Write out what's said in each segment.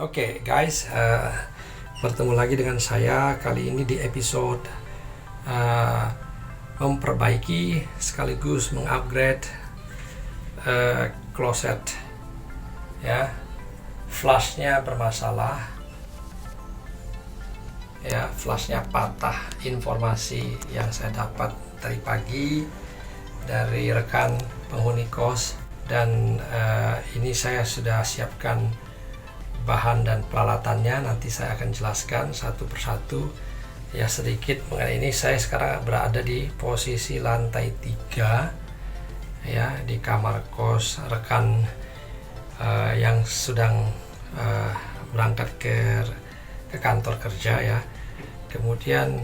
Oke, guys, bertemu lagi dengan saya kali ini di episode uh, memperbaiki sekaligus mengupgrade kloset. Ya, flashnya bermasalah, ya, flashnya patah. Informasi yang saya dapat tadi pagi dari rekan penghuni kos, dan ini saya sudah siapkan bahan dan peralatannya. Nanti saya akan jelaskan satu persatu ya sedikit mengenai ini. Saya sekarang berada di posisi lantai 3 ya, di kamar kos rekan yang sedang berangkat ke kantor kerja ya. Kemudian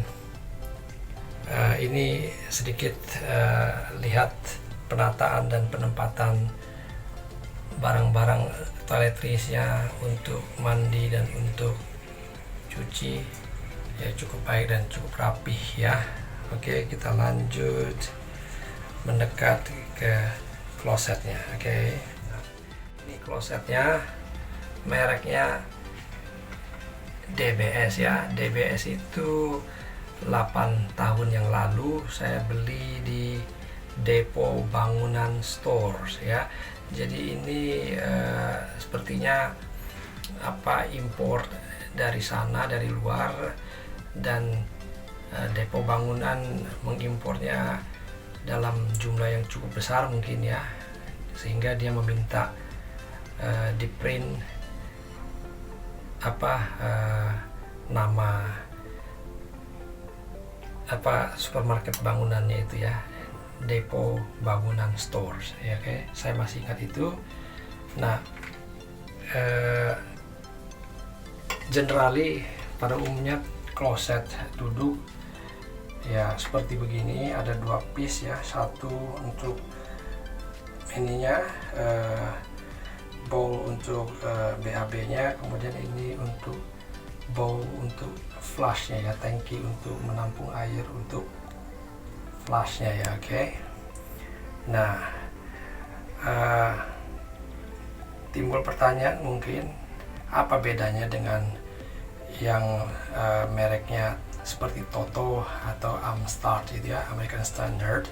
ini sedikit lihat penataan dan penempatan barang-barang toiletries-nya untuk mandi dan untuk cuci ya, cukup baik dan cukup rapih ya. Oke, kita lanjut mendekat ke klosetnya. Oke, ini klosetnya, mereknya DBS ya. DBS itu 8 tahun yang lalu saya beli di Depo Bangunan Stores ya. Jadi ini sepertinya impor dari sana, dari luar, dan Depo Bangunan mengimpornya dalam jumlah yang cukup besar mungkin ya, sehingga dia meminta di print nama supermarket bangunannya itu ya, Depo Bangunan Stores ya. Oke, saya masih ingat itu. Nah, generally pada umumnya kloset duduk ya seperti begini, ada 2 piece ya, satu untuk ininya bowl untuk BAB-nya, kemudian ini untuk bowl untuk flushnya ya, tangki untuk menampung air untuk flashnya ya. Oke. Nah, timbul pertanyaan mungkin apa bedanya dengan yang mereknya seperti Toto atau Amstart gitu ya, American Standard.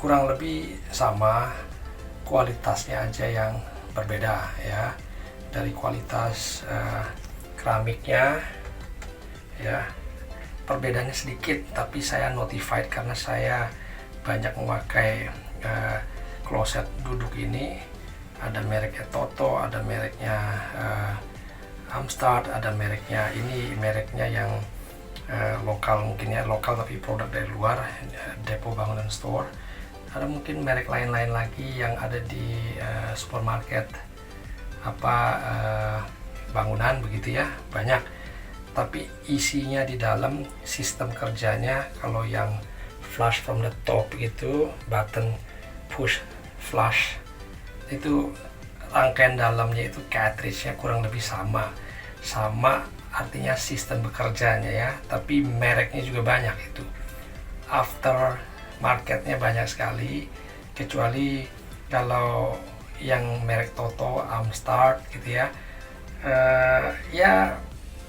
Kurang lebih sama, kualitasnya aja yang berbeda ya. Dari kualitas keramiknya ya, perbedaannya sedikit, tapi saya notified karena saya banyak memakai kloset duduk ini. Ada mereknya Toto, ada mereknya Amstart, ada mereknya ini, mereknya yang lokal mungkin ya, lokal tapi produk dari luar, Depo Bangunan Store. Ada mungkin merek lain-lain lagi yang ada di supermarket bangunan begitu ya, banyak. Tapi isinya di dalam, sistem kerjanya, kalau yang flush from the top itu, button push flush, itu rangkaian dalamnya itu cartridge-nya kurang lebih sama artinya sistem bekerjanya ya, tapi mereknya juga banyak. Itu after marketnya banyak sekali, kecuali kalau yang merek Toto, Amstart gitu ya, ya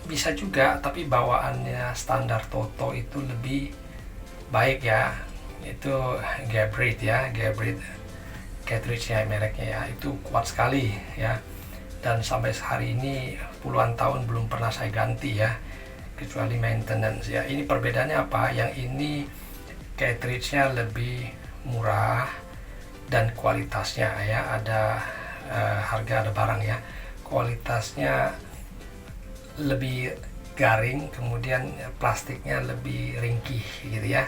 bisa juga, tapi bawaannya standar Toto itu lebih baik ya. Itu Geberit ya, Geberit cartridge-nya mereknya ya, itu kuat sekali ya, dan sampai hari ini puluhan tahun belum pernah saya ganti ya, kecuali maintenance ya. Ini perbedaannya apa? Yang ini cartridge-nya lebih murah dan kualitasnya ya, ada harga ada barang ya, kualitasnya lebih garing, kemudian plastiknya lebih ringkih gitu ya.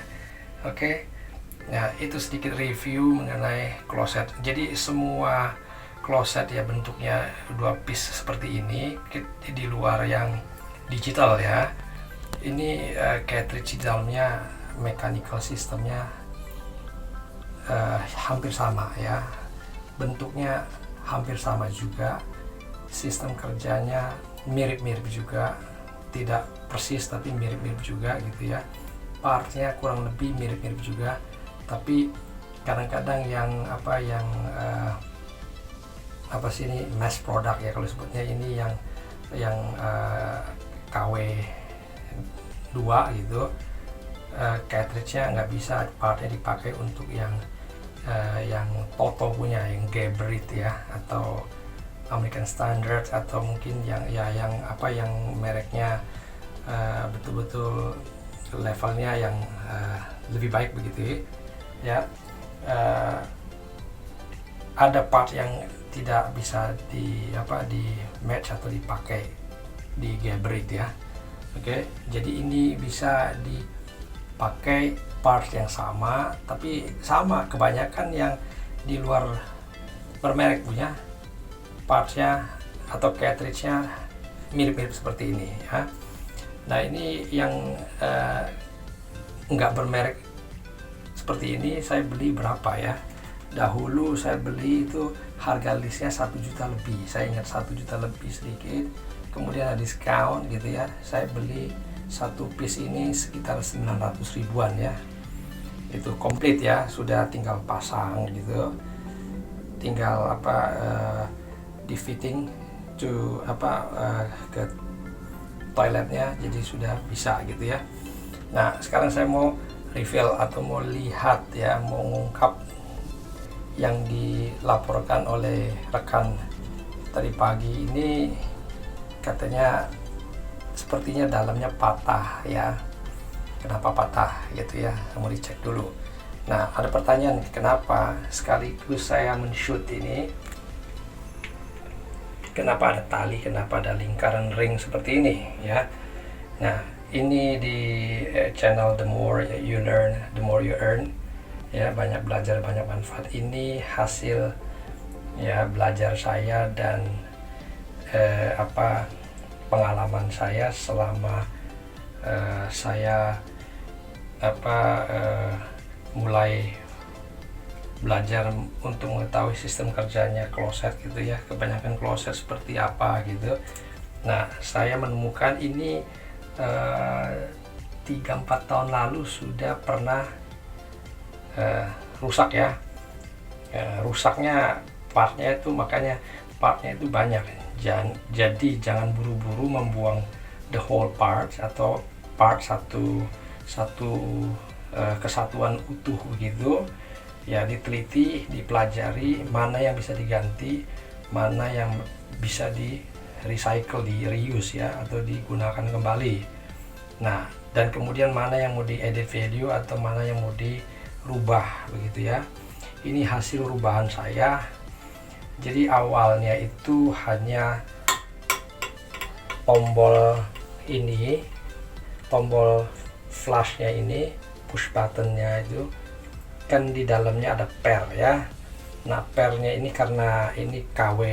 Oke. Nah, itu sedikit review mengenai kloset. Jadi semua kloset ya bentuknya 2 piece seperti ini, di luar yang digital ya. Ini cartridge di dalamnya, mechanical systemnya hampir sama ya, bentuknya hampir sama juga, sistem kerjanya mirip-mirip juga, tidak persis tapi mirip-mirip juga gitu ya. Partnya kurang lebih mirip-mirip juga, tapi kadang-kadang yang apa sih ini, mass product ya kalau sebutnya, ini yang KW 2 gitu. Cartridge-nya nggak bisa partnya dipakai untuk yang Toto punya, yang Geberit ya, atau American Standard, atau mungkin yang mereknya betul-betul levelnya yang lebih baik begitu ya. Ada part yang tidak bisa di match atau dipakai di Geberit ya. Oke, jadi ini bisa dipakai parts yang sama, tapi sama kebanyakan yang di luar bermerek punya partsnya atau cartridge-nya mirip-mirip seperti ini ya. Nah, ini yang nggak bermerek seperti ini saya beli berapa ya? Dahulu saya beli itu harga listnya 1 juta lebih, saya ingat 1 juta lebih sedikit, kemudian ada diskon gitu ya, saya beli satu piece ini sekitar 900 ribuan ya, itu komplit ya, sudah tinggal pasang gitu, tinggal di fitting to ke toiletnya, jadi sudah bisa gitu ya. Nah, sekarang saya mau reveal atau mau lihat ya, mau ngungkap yang dilaporkan oleh rekan tadi pagi ini. Katanya sepertinya dalamnya patah ya. Kenapa patah gitu ya, mau dicek dulu. Nah, ada pertanyaan kenapa sekaligus saya men-shoot ini, kenapa ada tali, kenapa ada lingkaran ring seperti ini ya. Nah, ini di channel The More You Learn, The More You Earn ya, banyak belajar, banyak manfaat. Ini hasil ya belajar saya dan pengalaman saya selama saya mulai belajar untuk mengetahui sistem kerjanya kloset gitu ya, kebanyakan kloset seperti apa gitu. Nah, saya menemukan ini 3-4 tahun lalu sudah pernah rusak ya. Rusaknya partnya itu, makanya partnya itu banyak. Jadi jangan buru-buru membuang the whole parts atau part satu kesatuan utuh begitu ya. Diteliti, dipelajari mana yang bisa diganti, mana yang bisa di recycle, di reuse ya, atau digunakan kembali. Nah, dan kemudian mana yang mau diedit video atau mana yang mau dirubah begitu ya. Ini hasil rubahan saya. Jadi awalnya itu hanya tombol ini, tombol flashnya ini, push buttonnya itu kan di dalamnya ada per ya. Nah, pernya ini karena ini KW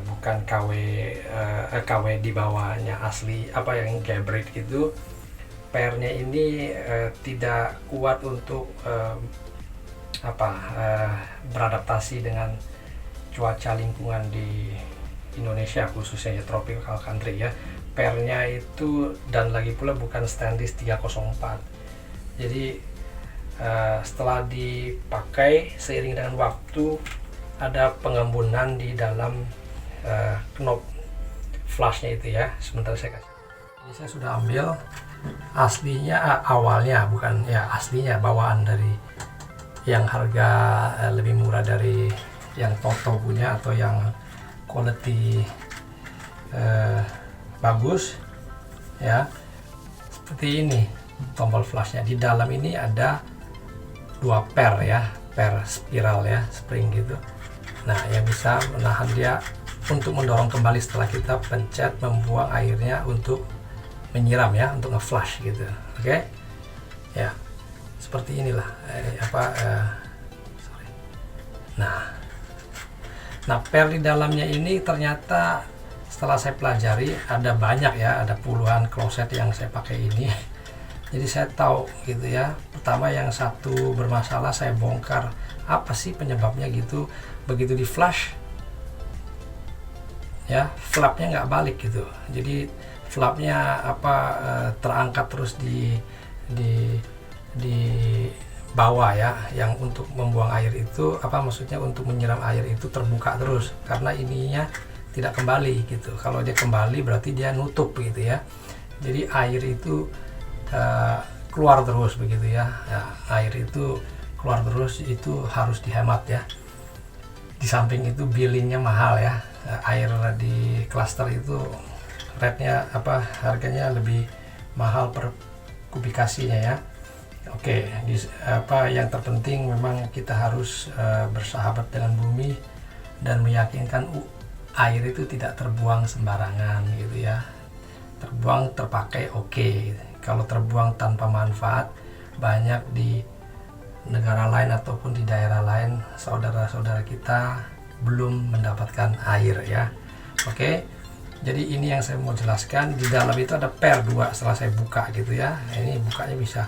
bukan KW di bawahnya asli yang Geberit gitu. Pernya ini tidak kuat untuk beradaptasi dengan cuaca lingkungan di Indonesia, khususnya ya tropical country ya. Pernya itu, dan lagi pula bukan stainless 304. Jadi setelah dipakai seiring dengan waktu ada pengembunan di dalam knob flashnya itu ya. Sebentar saya kasih. Ini saya sudah ambil aslinya, awalnya bukan ya, aslinya bawaan dari yang harga lebih murah dari yang Toto punya atau yang quality bagus ya. Seperti ini tombol flashnya. Di dalam ini ada 2 per ya, per spiral ya, spring gitu. Nah, yang bisa menahan dia untuk mendorong kembali setelah kita pencet, membuang airnya untuk menyiram ya, untuk nge-flash gitu. Oke ya, seperti inilah Nah, per di dalamnya ini ternyata setelah saya pelajari ada banyak ya, ada puluhan kloset yang saya pakai ini. Jadi saya tahu gitu ya. Pertama yang satu bermasalah, saya bongkar apa sih penyebabnya gitu. Begitu di flash ya, flapnya nggak balik gitu. Jadi flapnya terangkat terus di bawah ya, yang untuk membuang air itu maksudnya untuk menyiram air itu terbuka terus karena ininya tidak kembali gitu. Kalau dia kembali berarti dia nutup gitu ya. Jadi air itu keluar terus begitu ya. Air itu keluar terus, itu harus dihemat ya. Di samping itu billingnya mahal ya. Air di klaster itu rate-nya harganya lebih mahal per kubikasinya ya. Oke, yang terpenting memang kita harus bersahabat dengan bumi dan meyakinkan air itu tidak terbuang sembarangan gitu ya. Terbuang terpakai oke. Kalau terbuang tanpa manfaat, banyak di negara lain ataupun di daerah lain saudara-saudara kita belum mendapatkan air ya. Oke. Jadi ini yang saya mau jelaskan. Di dalam itu ada per 2 setelah saya buka gitu ya. Ini bukanya bisa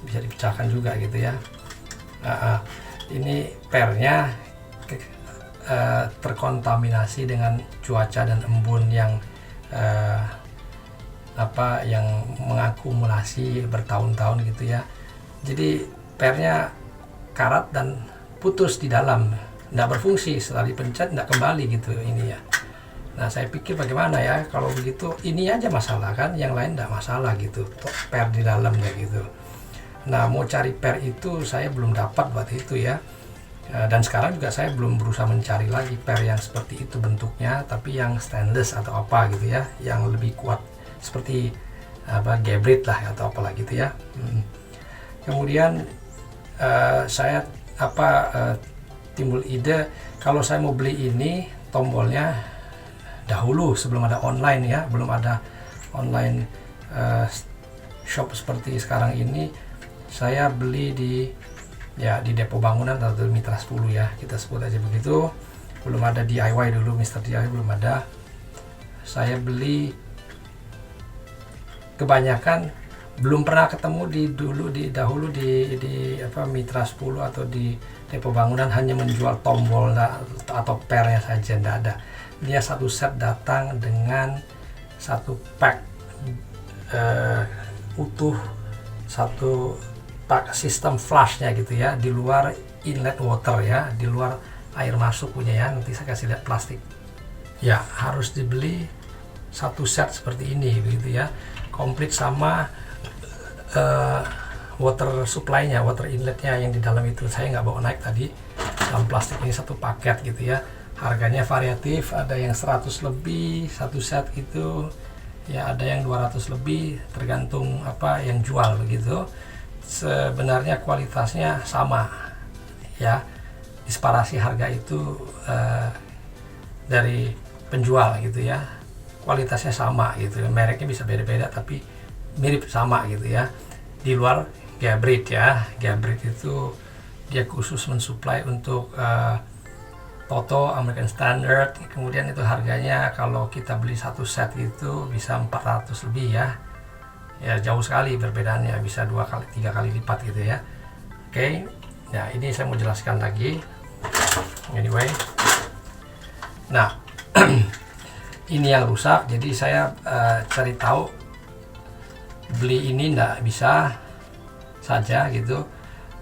dipecahkan juga gitu ya. Ini pernya terkontaminasi dengan cuaca dan embun yang yang mengakumulasi bertahun-tahun gitu ya. Jadi pernya karat dan putus di dalam, tidak berfungsi, setelah dipencet tidak kembali gitu ini ya. Nah saya pikir bagaimana ya kalau begitu, ini aja masalah kan, yang lain tidak masalah gitu, per di dalamnya gitu. Nah mau cari per itu saya belum dapat buat itu ya. Dan sekarang juga saya belum berusaha mencari lagi per yang seperti itu bentuknya, tapi yang stainless atau apa gitu ya, yang lebih kuat seperti Geberit lah atau apalah gitu ya. Kemudian saya timbul ide kalau saya mau beli ini tombolnya dahulu sebelum ada online ya, belum ada online shop seperti sekarang ini, saya beli di Depo Bangunan atau Mitra 10 ya, kita sebut aja begitu. Belum ada DIY dulu, Mr. DIY belum ada. Saya beli kebanyakan belum pernah ketemu dahulu di Mitra 10 atau di Depo Bangunan hanya menjual tombol atau pernya saja, tidak ada. Dia satu set datang dengan satu pack utuh, satu pack sistem flashnya gitu ya, di luar inlet water ya, di luar air masuk punya ya. Nanti saya kasih lihat plastik ya, harus dibeli satu set seperti ini begitu ya, komplit sama water supply-nya, water inletnya yang di dalam itu. Saya nggak bawa naik tadi, dalam plastik ini satu paket gitu ya. Harganya variatif, ada yang 100 lebih satu set gitu ya, ada yang 200 lebih, tergantung yang jual begitu. Sebenarnya kualitasnya sama ya, disparasi harga itu dari penjual gitu ya, kualitasnya sama gitu, mereknya bisa beda-beda tapi mirip sama gitu ya. Di luar Geberit ya, Geberit itu dia khusus mensuplai untuk Toto, American Standard. Kemudian itu harganya kalau kita beli satu set itu bisa 400 lebih ya. Ya jauh sekali perbedaannya, bisa 2-3 kali lipat gitu ya. Oke. Nah, ini saya mau jelaskan lagi. Anyway. Nah, ini yang rusak. Jadi saya cari tahu, beli ini enggak bisa saja gitu.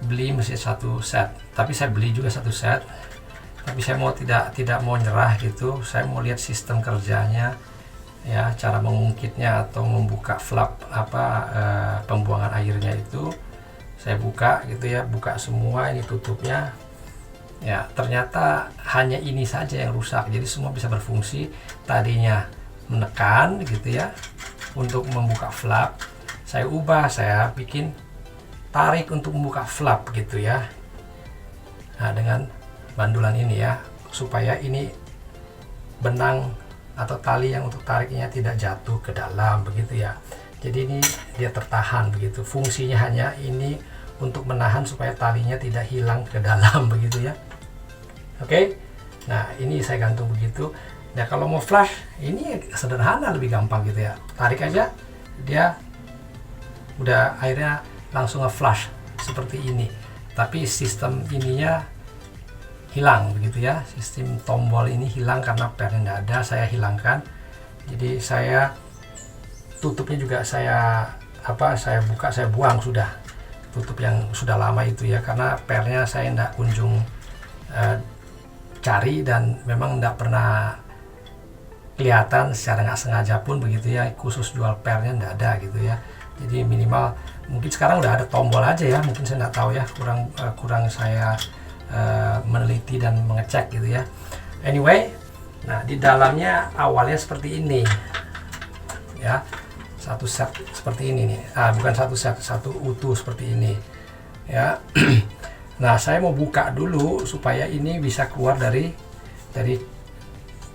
Beli mesti satu set. Tapi saya beli juga satu set. Tapi saya mau tidak mau nyerah gitu. Saya mau lihat sistem kerjanya ya, cara mengungkitnya atau membuka flap pembuangan airnya itu. Saya buka gitu ya, buka semua, ini tutupnya ya. Ternyata hanya ini saja yang rusak, jadi semua bisa berfungsi. Tadinya menekan gitu ya untuk membuka flap, saya ubah, saya bikin tarik untuk membuka flap gitu ya. Nah, dengan bandulan ini ya, supaya ini benang atau tali yang untuk tariknya tidak jatuh ke dalam begitu ya. Jadi ini dia tertahan begitu. Fungsinya hanya ini untuk menahan supaya talinya tidak hilang ke dalam begitu ya. Oke. Nah, ini saya gantung begitu. Nah, kalau mau flash ini sederhana, lebih gampang gitu ya. Tarik aja, dia udah airnya langsung nge-flash seperti ini. Tapi sistem ininya hilang begitu ya, sistem tombol ini hilang karena pernya tidak ada, saya hilangkan. Jadi saya tutupnya juga saya buka, saya buang sudah. tutup yang sudah lama itu ya, karena pernya saya tidak kunjung cari dan memang tidak pernah kelihatan secara nggak sengaja pun begitu ya, khusus jual pernya tidak ada gitu ya. Jadi minimal mungkin sekarang udah ada tombol aja ya, mungkin saya nggak tahu ya, kurang saya meneliti dan mengecek gitu ya. Anyway, nah di dalamnya awalnya seperti ini ya, satu set seperti ini nih, bukan satu set, satu utuh seperti ini ya. Nah saya mau buka dulu supaya ini bisa keluar dari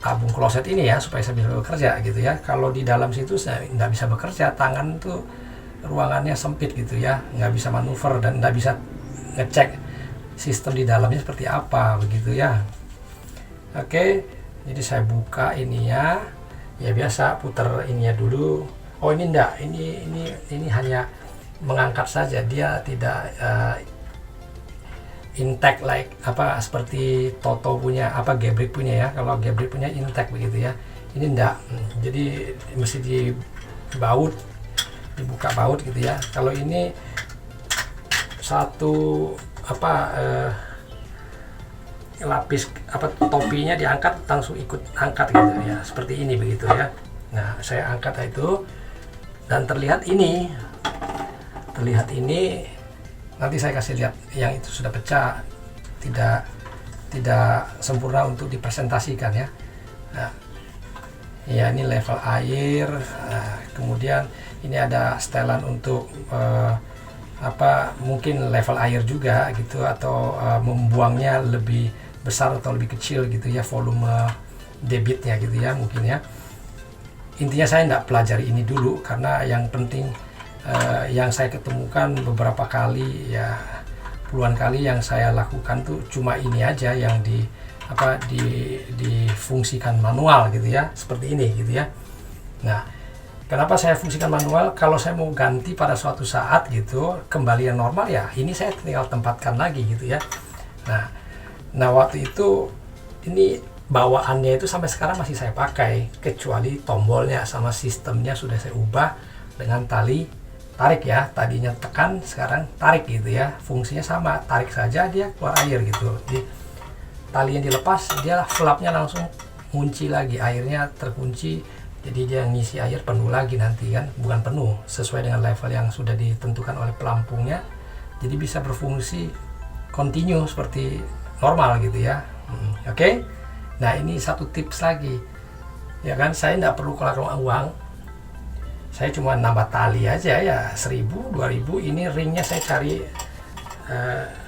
tabung kloset ini ya, supaya saya bisa bekerja gitu ya. Kalau di dalam situ saya nggak bisa bekerja, tangan tuh ruangannya sempit gitu ya, nggak bisa manuver dan nggak bisa ngecek sistem di dalamnya seperti apa begitu ya. Oke, jadi saya buka ininya ya, biasa putar ininya dulu. Oh ini enggak, ini hanya mengangkat saja, dia tidak intact like seperti Toto punya, Geberit punya ya. Kalau Geberit punya intact begitu ya, ini enggak. Jadi mesti dibaut, dibuka baut gitu ya. Kalau ini satu lapis topinya diangkat, langsung ikut angkat gitu ya, seperti ini begitu ya. Nah saya angkat itu dan terlihat ini, nanti saya kasih lihat yang itu sudah pecah, tidak sempurna untuk dipresentasikan ya. Nah, ya ini level air. Nah, kemudian ini ada setelan untuk mungkin level air juga gitu, atau membuangnya lebih besar atau lebih kecil gitu ya, volume debitnya gitu ya mungkin ya. Intinya saya tidak pelajari ini dulu, karena yang penting yang saya ketemukan beberapa kali ya, puluhan kali yang saya lakukan tuh cuma ini aja yang difungsikan manual gitu ya, seperti ini gitu ya. Nah kenapa saya fungsikan manual? Kalau saya mau ganti pada suatu saat gitu, kembali yang normal ya, ini saya tinggal tempatkan lagi gitu ya. Nah waktu itu ini bawaannya itu sampai sekarang masih saya pakai, kecuali tombolnya sama sistemnya sudah saya ubah dengan tali tarik ya. Tadinya tekan, sekarang tarik gitu ya. Fungsinya sama, tarik saja dia keluar air gitu. Jadi tali yang dilepas, dia flapnya langsung kunci lagi, airnya terkunci. Jadi dia ngisi air penuh lagi nanti kan, bukan penuh, sesuai dengan level yang sudah ditentukan oleh pelampungnya. Jadi bisa berfungsi continue seperti normal gitu ya. Oke. Nah ini satu tips lagi ya kan, saya tidak perlu keluar uang, saya cuma nambah tali aja ya, 1000, 2000. Ini ringnya saya cari,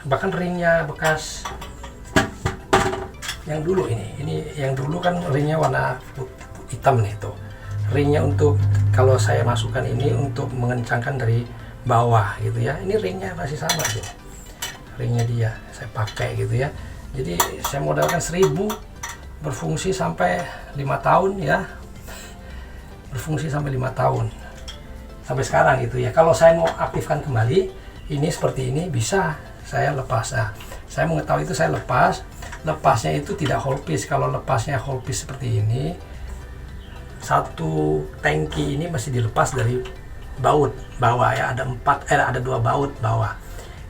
bahkan ringnya bekas yang dulu, ini yang dulu kan ringnya warna hitam nih tuh. Ringnya untuk kalau saya masukkan ini untuk mengencangkan dari bawah gitu ya. Ini ringnya masih sama tuh, ringnya dia saya pakai gitu ya. Jadi saya modalkan 1000, berfungsi sampai 5 tahun ya, berfungsi sampai 5 tahun sampai sekarang gitu ya. Kalau saya mau aktifkan kembali ini seperti ini, bisa saya lepas. Nah saya mengetahui itu, saya lepasnya itu tidak hold piece. Kalau lepasnya hold piece seperti ini, satu tangki ini masih dilepas dari baut bawah ya, ada 2 baut bawah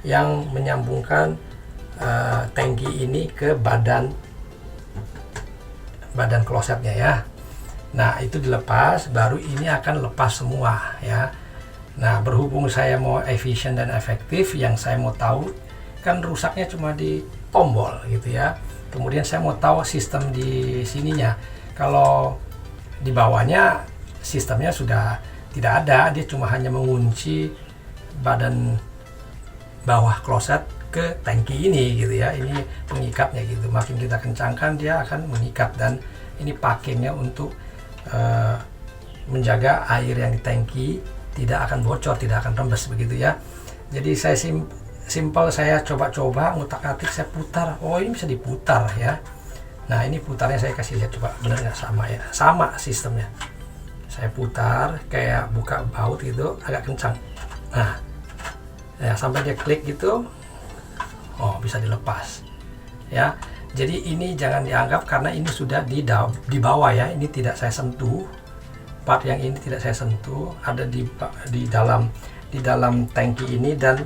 yang menyambungkan tangki ini ke badan klosetnya ya. Nah itu dilepas, baru ini akan lepas semua ya. Nah berhubung saya mau efisien dan efektif, yang saya mau tahu kan rusaknya cuma di tombol gitu ya. Kemudian saya mau tahu sistem di sininya. Kalau di bawahnya sistemnya sudah tidak ada, dia cuma hanya mengunci badan bawah kloset ke tangki ini gitu ya. Ini pengikatnya gitu, makin kita kencangkan dia akan mengikat, dan ini pakainya untuk menjaga air yang di tangki tidak akan bocor, tidak akan rembes begitu ya. Jadi saya simple, saya coba-coba ngutak-atik, saya putar. Oh ini bisa diputar ya. Nah ini putarnya saya kasih lihat, coba benar nggak sama ya, sama sistemnya. Saya putar kayak buka baut gitu, agak kencang. Nah ya, sampai dia klik gitu, oh bisa dilepas ya. Jadi ini jangan dianggap karena ini sudah di bawah ya, ini tidak saya sentuh, part yang ini tidak saya sentuh, ada di dalam tangki ini, dan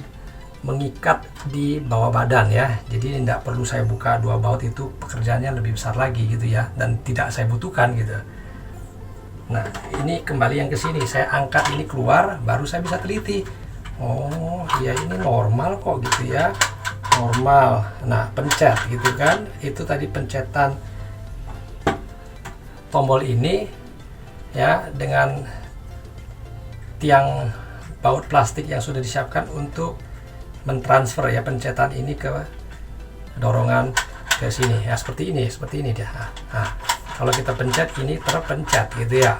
mengikat di bawah badan ya, jadi tidak perlu saya buka dua baut, itu pekerjaannya lebih besar lagi gitu ya, dan tidak saya butuhkan gitu. Nah ini kembali yang ke sini, saya angkat ini keluar, baru saya bisa teliti, oh ya ini normal kok gitu ya, normal. Nah pencet gitu kan, itu tadi pencetan tombol ini ya dengan tiang baut plastik yang sudah disiapkan untuk mentransfer ya pencetan ini ke dorongan ke sini ya, seperti ini dia. Nah, kalau kita pencet ini terpencet gitu ya.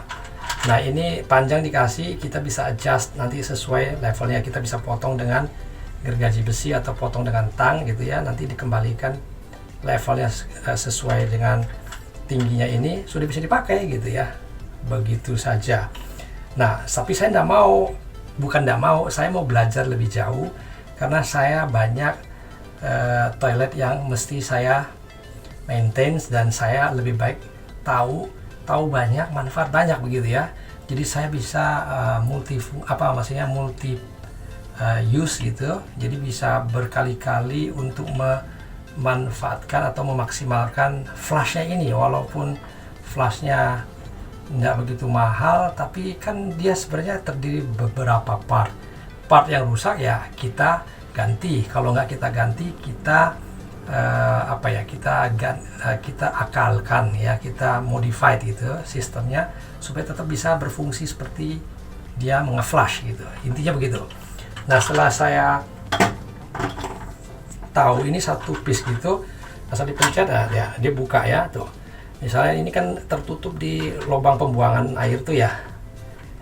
Nah ini panjang dikasih, kita bisa adjust nanti sesuai levelnya, kita bisa potong dengan gergaji besi atau potong dengan tang gitu ya, nanti dikembalikan levelnya sesuai dengan tingginya, ini sudah bisa dipakai gitu ya, begitu saja. Nah tapi saya bukan tidak mau, saya mau belajar lebih jauh karena saya banyak toilet yang mesti saya maintain, dan saya lebih baik tahu banyak, manfaat banyak begitu ya. Jadi saya bisa multi use gitu, jadi bisa berkali-kali untuk memanfaatkan atau memaksimalkan flashnya ini, walaupun flashnya nggak begitu mahal, tapi kan dia sebenarnya terdiri beberapa part yang rusak ya kita ganti, kalau nggak kita ganti kita kita akalkan ya, kita modified gitu sistemnya supaya tetap bisa berfungsi seperti dia nge-flash gitu, intinya begitu. Nah setelah saya tahu ini satu piece gitu, asal dipencet, nah dia buka ya tuh. Misalnya ini kan tertutup di lubang pembuangan air tuh ya,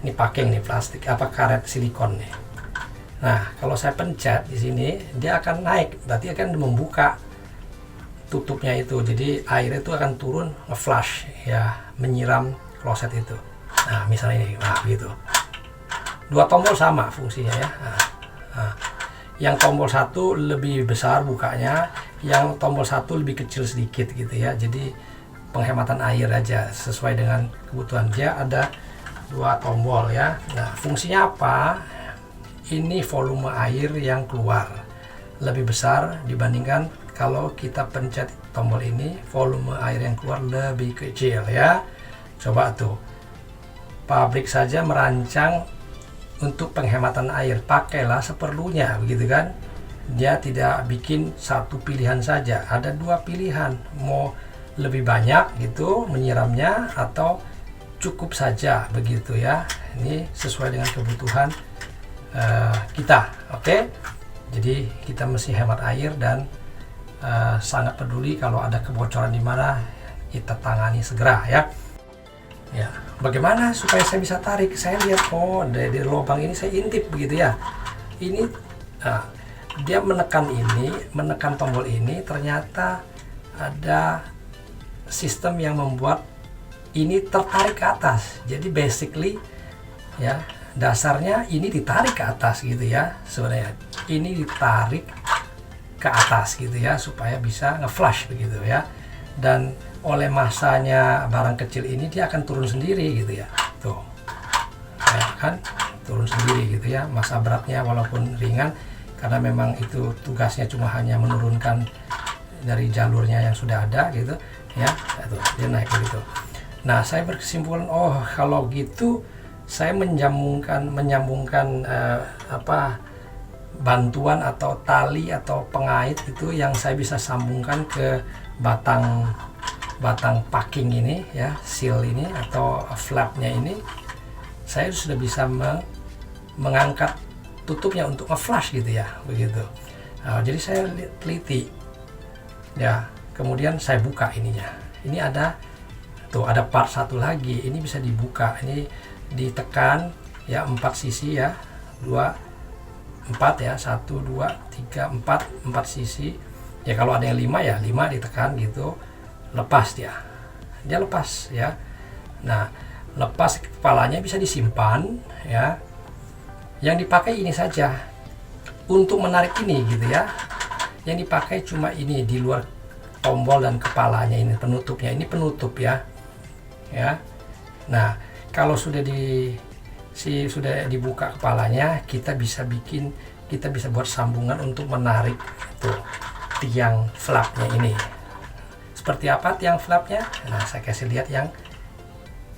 ini packing nih plastik karet silikon nih. Nah kalau saya pencet di sini dia akan naik, berarti akan membuka tutupnya itu, jadi air itu akan turun nge-flush ya, menyiram kloset itu. Nah misalnya ini, nah gitu. Dua tombol sama fungsinya ya. Nah, yang tombol satu lebih besar bukanya, yang tombol satu lebih kecil sedikit gitu ya, jadi penghematan air aja sesuai dengan kebutuhan. Dia ada dua tombol ya. Nah fungsinya apa? Ini volume air yang keluar lebih besar dibandingkan kalau kita pencet tombol ini, volume air yang keluar lebih kecil ya. Coba tuh, pabrik saja merancang untuk penghematan air, pakailah seperlunya begitu kan. Dia tidak bikin satu pilihan saja, ada dua pilihan, mau lebih banyak gitu menyiramnya atau cukup saja begitu ya. Ini sesuai dengan kebutuhan kita, oke? Jadi kita mesti hemat air dan sangat peduli kalau ada kebocoran di mana, kita tangani segera ya. Ya, bagaimana supaya saya bisa tarik? Saya lihat, oh dari lubang ini saya intip begitu ya. Ini dia menekan tombol ini, ternyata ada sistem yang membuat ini tertarik ke atas. Jadi basically ya, dasarnya ini ditarik ke atas gitu ya. Sebenarnya ini ditarik ke atas gitu ya, supaya bisa nge-flush begitu ya. Dan oleh masanya barang kecil ini dia akan turun sendiri gitu ya. Tuh. Ya kan? Turun sendiri gitu ya. Massa beratnya walaupun ringan, karena memang itu tugasnya cuma hanya menurunkan dari jalurnya yang sudah ada gitu ya. Tuh, dia naik begitu. Nah, saya berkesimpulan, oh kalau gitu saya menyambungkan bantuan atau tali atau pengait itu yang saya bisa sambungkan ke batang packing ini ya, seal ini atau flapnya ini, saya sudah bisa mengangkat tutupnya untuk nge-flush gitu ya, begitu. Jadi saya teliti ya, kemudian saya buka ininya. Ini ada part satu lagi, ini bisa dibuka, ini ditekan ya, 4 sisi ya, 4 ya, 1 2 3 4 sisi ya. Kalau ada yang 5 ya 5 ditekan gitu, lepas dia lepas ya. Nah, lepas kepalanya bisa disimpan ya. Yang dipakai ini saja untuk menarik ini gitu ya. Yang dipakai cuma ini di luar tombol dan kepalanya, ini penutupnya, ini penutup ya. Nah, kalau sudah dibuka kepalanya, kita bisa bikin kita bisa buat sambungan untuk menarik tuh tiang flapnya ini. Seperti apa tiang flapnya? Nah, saya kasih lihat yang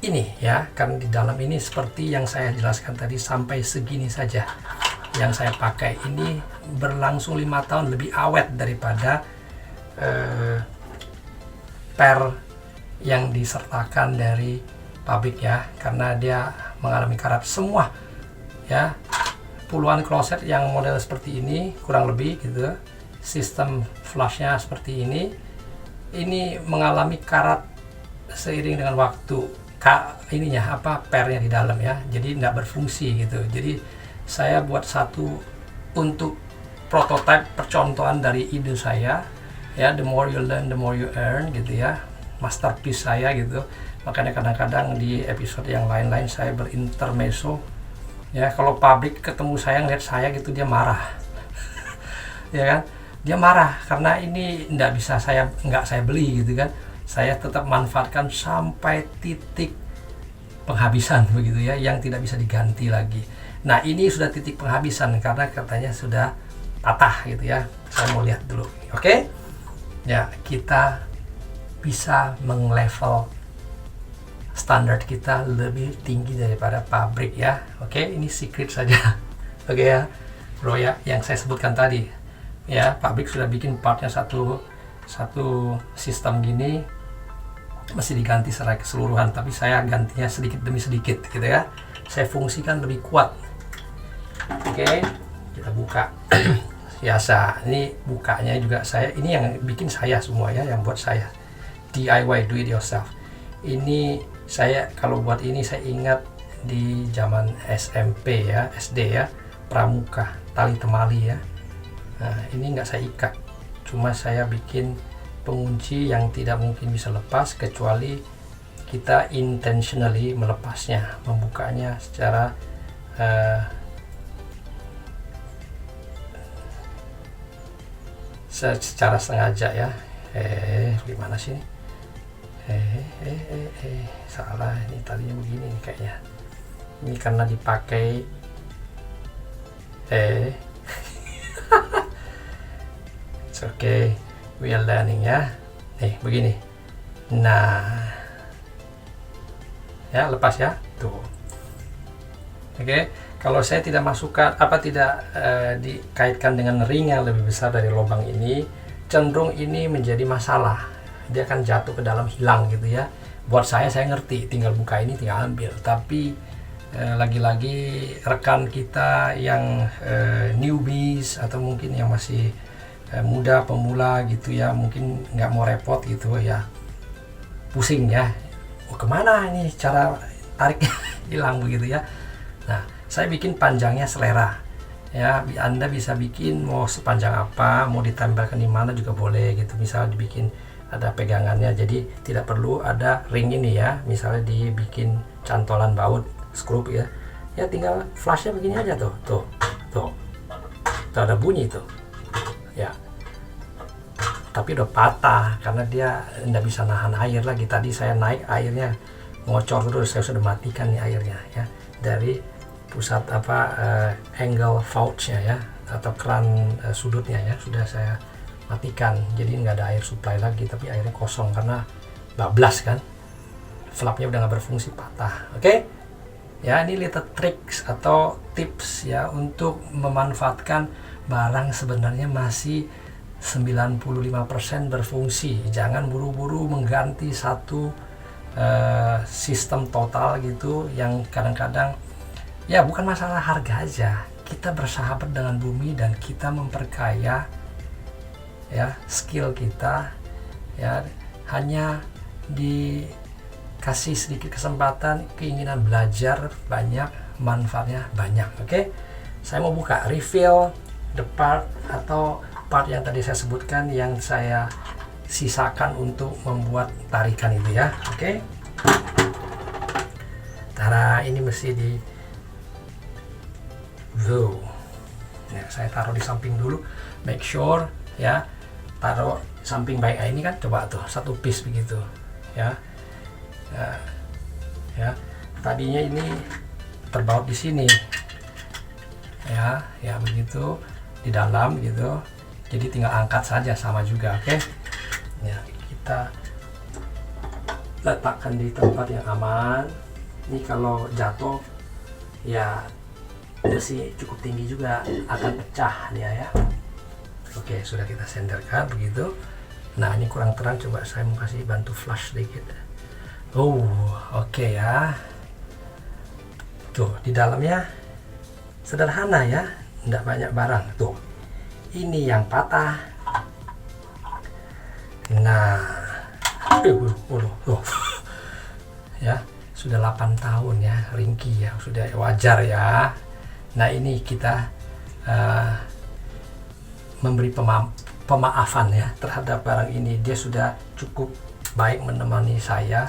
ini ya, karena di dalam ini seperti yang saya jelaskan tadi sampai segini saja yang saya pakai. Ini berlangsung 5 tahun, lebih awet daripada per yang disertakan dari pabrik ya, karena dia mengalami karat semua ya. Puluhan kloset yang model seperti ini kurang lebih gitu, sistem flushnya seperti ini mengalami karat seiring dengan waktu. Ininya apa, pernya di dalam ya, jadi tidak berfungsi gitu. Jadi saya buat satu untuk prototipe, percontohan dari ide saya ya, the more you learn the more you earn gitu ya, masterpiece saya gitu. Makanya kadang-kadang di episode yang lain-lain saya berintermezzo ya, kalau pabrik ketemu saya ngeliat saya gitu dia marah ya kan, dia marah karena ini nggak saya beli gitu kan. Saya tetap manfaatkan sampai titik penghabisan begitu ya, yang tidak bisa diganti lagi. Nah, ini sudah titik penghabisan karena katanya sudah patah gitu ya. Saya mau lihat dulu. Oke? Ya, kita bisa meng-level standar kita lebih tinggi daripada pabrik ya. Oke, ini secret saja. Oke ya, bro ya, yang saya sebutkan tadi. Ya, pabrik sudah bikin partnya satu sistem gini, mesti diganti secara keseluruhan, tapi saya gantinya sedikit demi sedikit gitu ya. Saya fungsikan lebih kuat. Oke, kita buka. Biasa, ini bukanya juga ini yang bikin saya semua ya, yang buat saya. DIY, do it yourself. Ini saya kalau buat ini saya ingat di zaman SMP ya, SD ya, pramuka, tali temali ya. Nah, ini nggak saya ikat, cuma saya bikin pengunci yang tidak mungkin bisa lepas kecuali kita intentionally melepasnya, membukanya secara sengaja ya. Gimana sih? Salah, ini talinya begini nih kayaknya. Ini karena dipakai it's okay, we are learning ya. Nih begini. Nah ya, lepas ya tuh. Oke, kalau saya tidak masukkan tidak dikaitkan dengan ring yang lebih besar dari lubang ini, cenderung ini menjadi masalah. Dia akan jatuh ke dalam, hilang gitu ya. Buat saya ngerti, tinggal buka ini tinggal ambil. Tapi lagi-lagi rekan kita yang newbies atau mungkin yang masih muda, pemula gitu ya, mungkin nggak mau repot gitu ya, pusing ya, kemana ini cara tariknya hilang begitu ya. Nah, saya bikin panjangnya selera ya. Anda bisa bikin mau sepanjang apa, mau ditambahkan di mana juga boleh gitu. Misalnya dibikin ada pegangannya, jadi tidak perlu ada ring ini ya. Misalnya dibikin cantolan baut, skrup ya, tinggal flashnya begini aja tuh ada bunyi tuh ya. Tapi udah patah karena dia nggak bisa nahan air lagi. Tadi saya naik airnya ngocor terus, saya sudah matikan nih airnya ya, dari pusat angle vouch-nya ya, atau keran sudutnya ya, sudah saya matikan. Jadi nggak ada air supply lagi, tapi airnya kosong karena bablas kan, flapnya udah nggak berfungsi, patah. Oke ya, ini little tricks atau tips ya untuk memanfaatkan barang sebenarnya masih 95% berfungsi. Jangan buru-buru mengganti satu sistem total gitu, yang kadang-kadang ya bukan masalah harga aja, kita bersahabat dengan bumi dan kita memperkaya ya skill kita ya, hanya dikasih sedikit kesempatan, keinginan belajar banyak, manfaatnya banyak. Oke, saya mau buka reveal the part atau part yang tadi saya sebutkan, yang saya sisakan untuk membuat tarikan itu ya. Oke, Tara, ini mesti di ya, saya taruh di samping dulu, make sure ya, taruh samping baik. Ini kan coba tuh satu piece begitu ya. Ya, tadinya ini terbaut di sini ya begitu di dalam gitu. Jadi tinggal angkat saja, sama juga. Oke, ya kita letakkan di tempat yang aman. Ini kalau jatuh ya besi cukup tinggi juga akan pecah dia ya. Oke, sudah kita senderkan begitu. Nah, ini kurang terang, coba saya mau kasih bantu flash sedikit. Oke ya. Tuh, di dalamnya sederhana ya, tidak banyak barang. Tuh, ini yang patah. Nah, ya sudah 8 tahun ya, ringkih ya, sudah wajar ya. Nah, ini kita memberi pemaafan ya terhadap barang ini. Dia sudah cukup baik menemani saya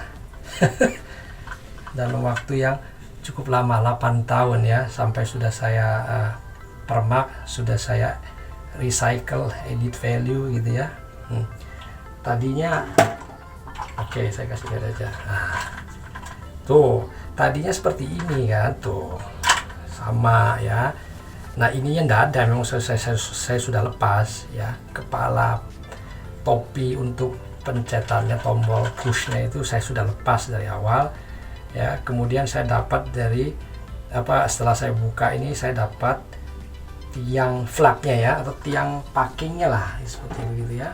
dalam waktu yang cukup lama, 8 tahun ya, sampai sudah saya permak, sudah saya recycle, edit value gitu ya. Tadinya oke, saya kasih lihat aja. Nah, tuh tadinya seperti ini kan, tuh sama ya. Nah, ininya enggak ada, memang saya sudah lepas ya. Kepala topi untuk pencetannya, tombol pushnya itu saya sudah lepas dari awal ya. Kemudian saya dapat dari setelah saya buka ini, saya dapat tiang flapnya ya, atau tiang packingnya lah, seperti begitu ya.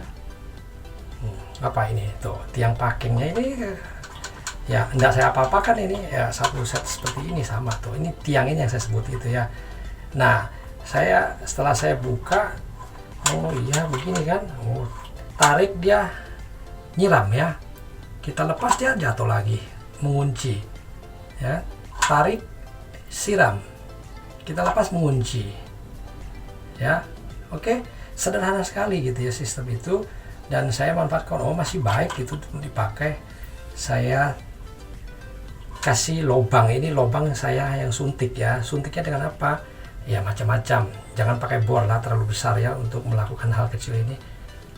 Apa ini tuh tiang packingnya ini ya, enggak saya apa-apakan ini ya, satu set seperti ini sama tuh. Ini tiang ini yang saya sebut itu ya. Nah, setelah saya buka, iya begini kan, tarik dia nyiram ya, kita lepas dia jatuh lagi, mengunci ya, tarik siram, kita lepas mengunci ya. Oke, sederhana sekali gitu ya sistem itu, dan saya manfaatkan. Masih baik gitu dipakai. Saya kasih lubang, ini lubang saya yang suntik ya. Suntiknya dengan apa ya, macam-macam, jangan pakai bor lah terlalu besar ya untuk melakukan hal kecil ini.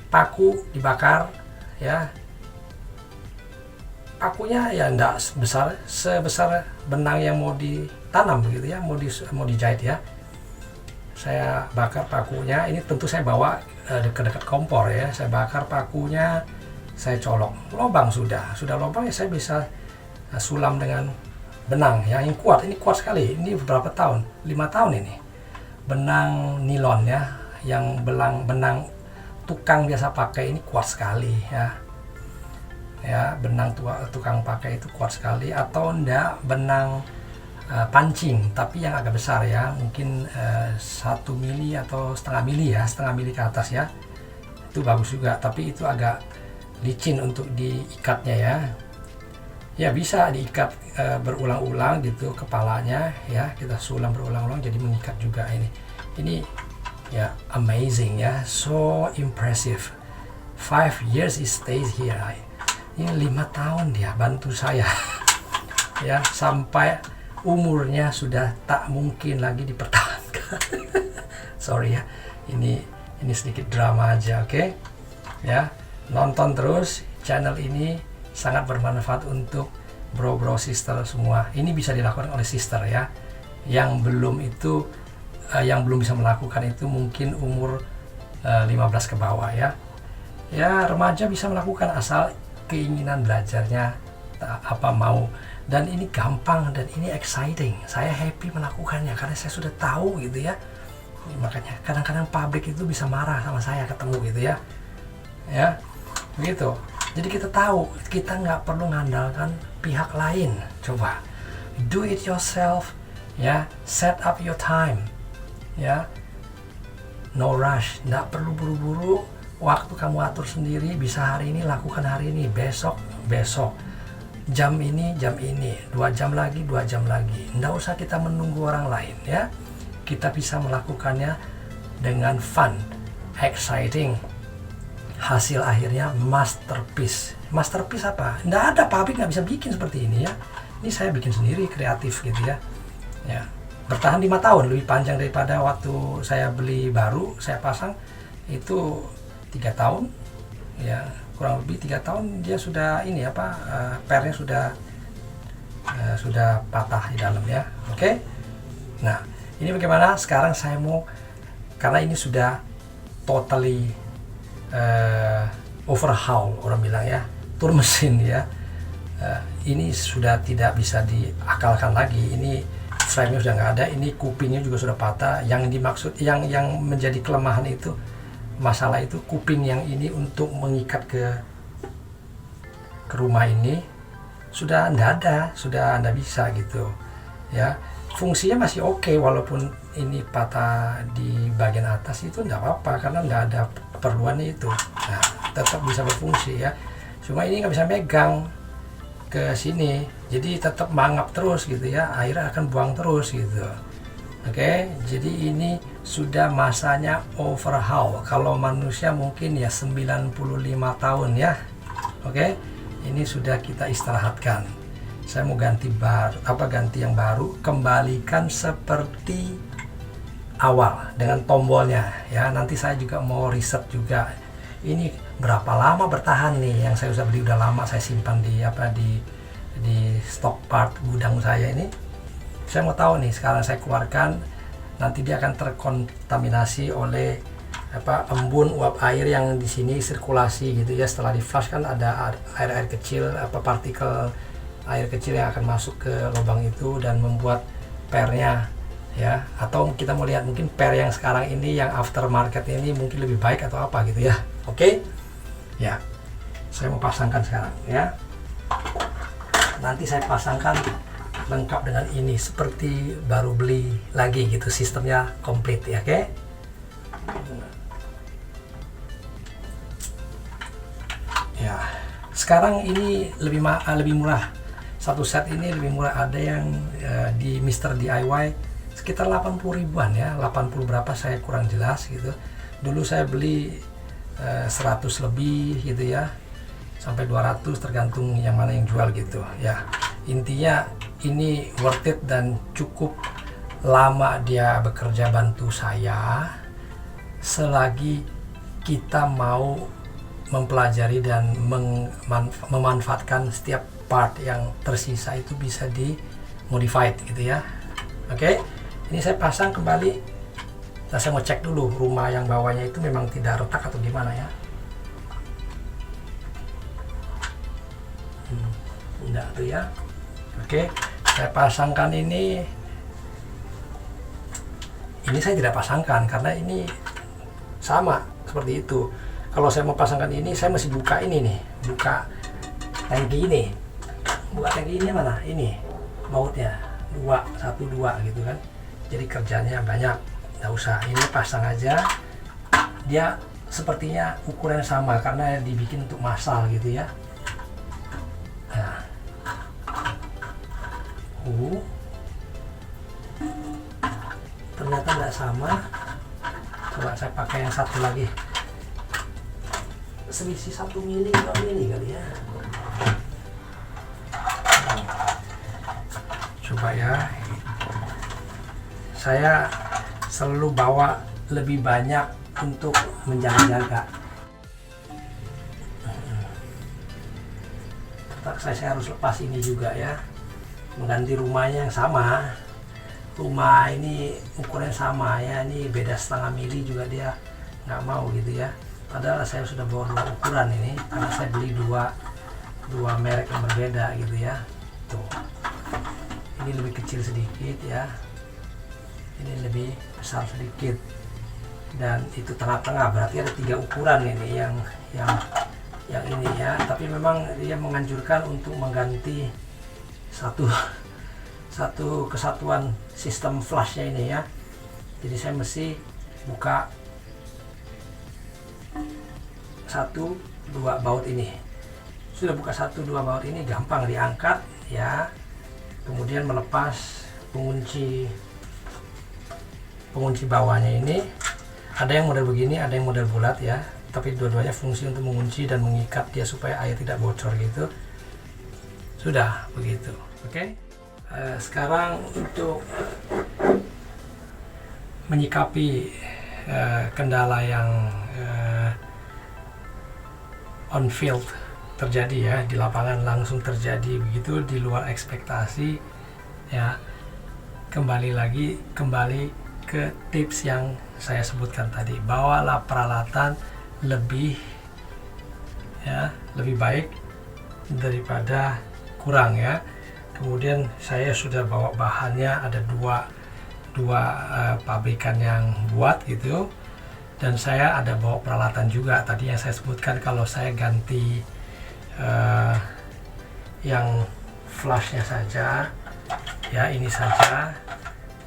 Paku dibakar ya, pakunya ya enggak sebesar benang yang mau ditanam begitu ya, mau dijahit ya. Saya bakar pakunya, ini tentu saya bawa dekat-dekat kompor ya. Saya bakar pakunya, saya colok, lubang sudah lubang ya, saya bisa sulam dengan benang yang kuat. Ini kuat sekali, ini beberapa tahun, 5 tahun ini. Benang nilon ya, yang benang tukang biasa pakai, ini kuat sekali ya. Ya, benang tukang pakai itu kuat sekali. Atau enggak, benang pancing tapi yang agak besar ya, mungkin 1 mili atau setengah mili ya, setengah mili ke atas ya, itu bagus juga. Tapi itu agak licin untuk diikatnya ya. Ya, bisa diikat berulang-ulang gitu kepalanya ya, kita sulam berulang-ulang jadi mengikat juga. Ini ya amazing ya, so impressive. 5 years it stays here. Ini 5 tahun dia bantu saya ya, sampai umurnya sudah tak mungkin lagi dipertahankan. Sorry ya, ini sedikit drama aja. Oke ya, nonton terus channel ini, sangat bermanfaat untuk bro sister semua. Ini bisa dilakukan oleh sister ya. Yang belum bisa melakukan itu mungkin umur 15 ke bawah ya. Ya, remaja bisa melakukan asal keinginan belajarnya mau. Dan ini gampang dan ini exciting. Saya happy melakukannya karena saya sudah tahu gitu ya. Makanya kadang-kadang pabrik itu bisa marah sama saya ketemu gitu ya. Ya, begitu. Jadi kita tahu, kita nggak perlu mengandalkan pihak lain. Coba, do it yourself, ya. Set up your time, ya. No rush, nggak perlu buru-buru. Waktu kamu atur sendiri, bisa hari ini lakukan hari ini, besok. Jam ini, 2 jam lagi, 2 jam lagi. Nggak usah kita menunggu orang lain, ya. Kita bisa melakukannya dengan fun, exciting. Hasil akhirnya masterpiece. Masterpiece apa? Nggak ada, pabrik nggak bisa bikin seperti ini ya. Ini saya bikin sendiri, kreatif gitu ya. Ya, bertahan 5 tahun, lebih panjang daripada waktu saya beli baru. Saya pasang itu 3 tahun, ya kurang lebih 3 tahun dia sudah pernya sudah patah di dalam ya. Oke. Nah, Ini bagaimana? Sekarang saya mau, karena ini sudah totally overhaul orang bilang ya, tur mesin ya. Ini sudah tidak bisa diakalkan lagi. Ini frame-nya sudah nggak ada, ini kupingnya juga sudah patah. Yang dimaksud, yang menjadi kelemahan itu, masalah itu kuping yang ini untuk mengikat ke rumah ini sudah nggak ada, sudah nggak bisa gitu ya. Fungsinya masih oke, walaupun ini patah di bagian atas itu nggak apa-apa karena nggak ada keperluannya itu. Nah, tetap bisa berfungsi ya. Cuma ini nggak bisa megang ke sini, jadi tetap mangap terus gitu ya. Airnya akan buang terus gitu. Oke, jadi ini sudah masanya overhaul. Kalau manusia mungkin ya 95 tahun ya. Oke, ini sudah kita istirahatkan. Saya mau ganti ganti yang baru, kembalikan seperti awal dengan tombolnya ya. Nanti saya juga mau riset juga ini berapa lama bertahan nih, yang saya sudah beli udah lama, saya simpan di di stock part gudang saya ini. Saya mau tahu nih, sekarang saya keluarkan, nanti dia akan terkontaminasi oleh embun uap air yang di sini sirkulasi gitu ya. Setelah di flush kan ada air kecil, partikel air kecil yang akan masuk ke lubang itu dan membuat pernya ya. Atau kita mau lihat mungkin per yang sekarang ini, yang aftermarket ini mungkin lebih baik atau apa gitu ya. Oke ya, saya mau pasangkan sekarang ya. Nanti saya pasangkan lengkap dengan ini seperti baru beli lagi gitu, sistemnya komplit ya. Oke. Ya, sekarang ini lebih murah. Satu set ini lebih murah, ada yang di Mr. DIY sekitar 80 ribuan ya, 80 berapa saya kurang jelas gitu. Dulu saya beli 100 lebih gitu ya, sampai 200 tergantung yang mana yang jual gitu ya. Intinya ini worth it dan cukup lama dia bekerja bantu saya, selagi kita mau mempelajari dan memanfaatkan setiap part yang tersisa itu bisa di modified gitu ya. Oke, ini saya pasang kembali. Nah, saya mau cek dulu rumah yang bawahnya itu memang tidak retak atau gimana ya. Enggak tuh ya. Oke, saya pasangkan ini. Ini saya tidak pasangkan karena ini sama seperti itu. Kalau saya mau pasangkan ini, saya mesti buka ini nih, buka tangki ini. Buka tangki ini mana? Ini bautnya 1, 2 gitu kan. Jadi kerjanya banyak, nggak usah. Ini pasang aja. Dia sepertinya ukuran sama karena dibikin untuk massal gitu ya. Nah. Ternyata nggak sama. Coba saya pakai yang satu lagi. Selisih 1 mili, 2 mili kali ya. Coba ya. Saya selalu bawa lebih banyak untuk menjaga-jaga. Saya harus lepas ini juga ya. Mengganti rumahnya yang sama. Rumah ini ukurannya sama ya. Ini beda 0,5 mili juga dia nggak mau gitu ya. Padahal saya sudah bawa 2 ukuran ini karena saya beli dua merek yang berbeda gitu ya. Tuh, ini lebih kecil sedikit ya, ini lebih besar sedikit, dan itu tengah-tengah, berarti ada 3 ukuran ini yang ini ya. Tapi memang dia menganjurkan untuk mengganti satu kesatuan sistem flashnya ini ya. Jadi saya mesti buka 1, 2 baut ini. Sudah buka 1, 2 baut ini gampang diangkat ya. Kemudian melepas pengunci bawahnya ini. Ada yang model begini, ada yang model bulat ya. Tapi dua-duanya fungsi untuk mengunci dan mengikat dia supaya air tidak bocor gitu. Sudah begitu. Oke. Sekarang untuk menyikapi kendala yang on field terjadi ya, di lapangan langsung terjadi begitu, di luar ekspektasi ya. kembali ke tips yang saya sebutkan tadi. Bawalah peralatan lebih baik daripada kurang ya. Kemudian saya sudah bawa bahannya, ada dua pabrikan yang buat gitu, dan saya ada bawa peralatan juga tadi yang saya sebutkan. Kalau saya ganti yang flashnya saja ya, ini saja,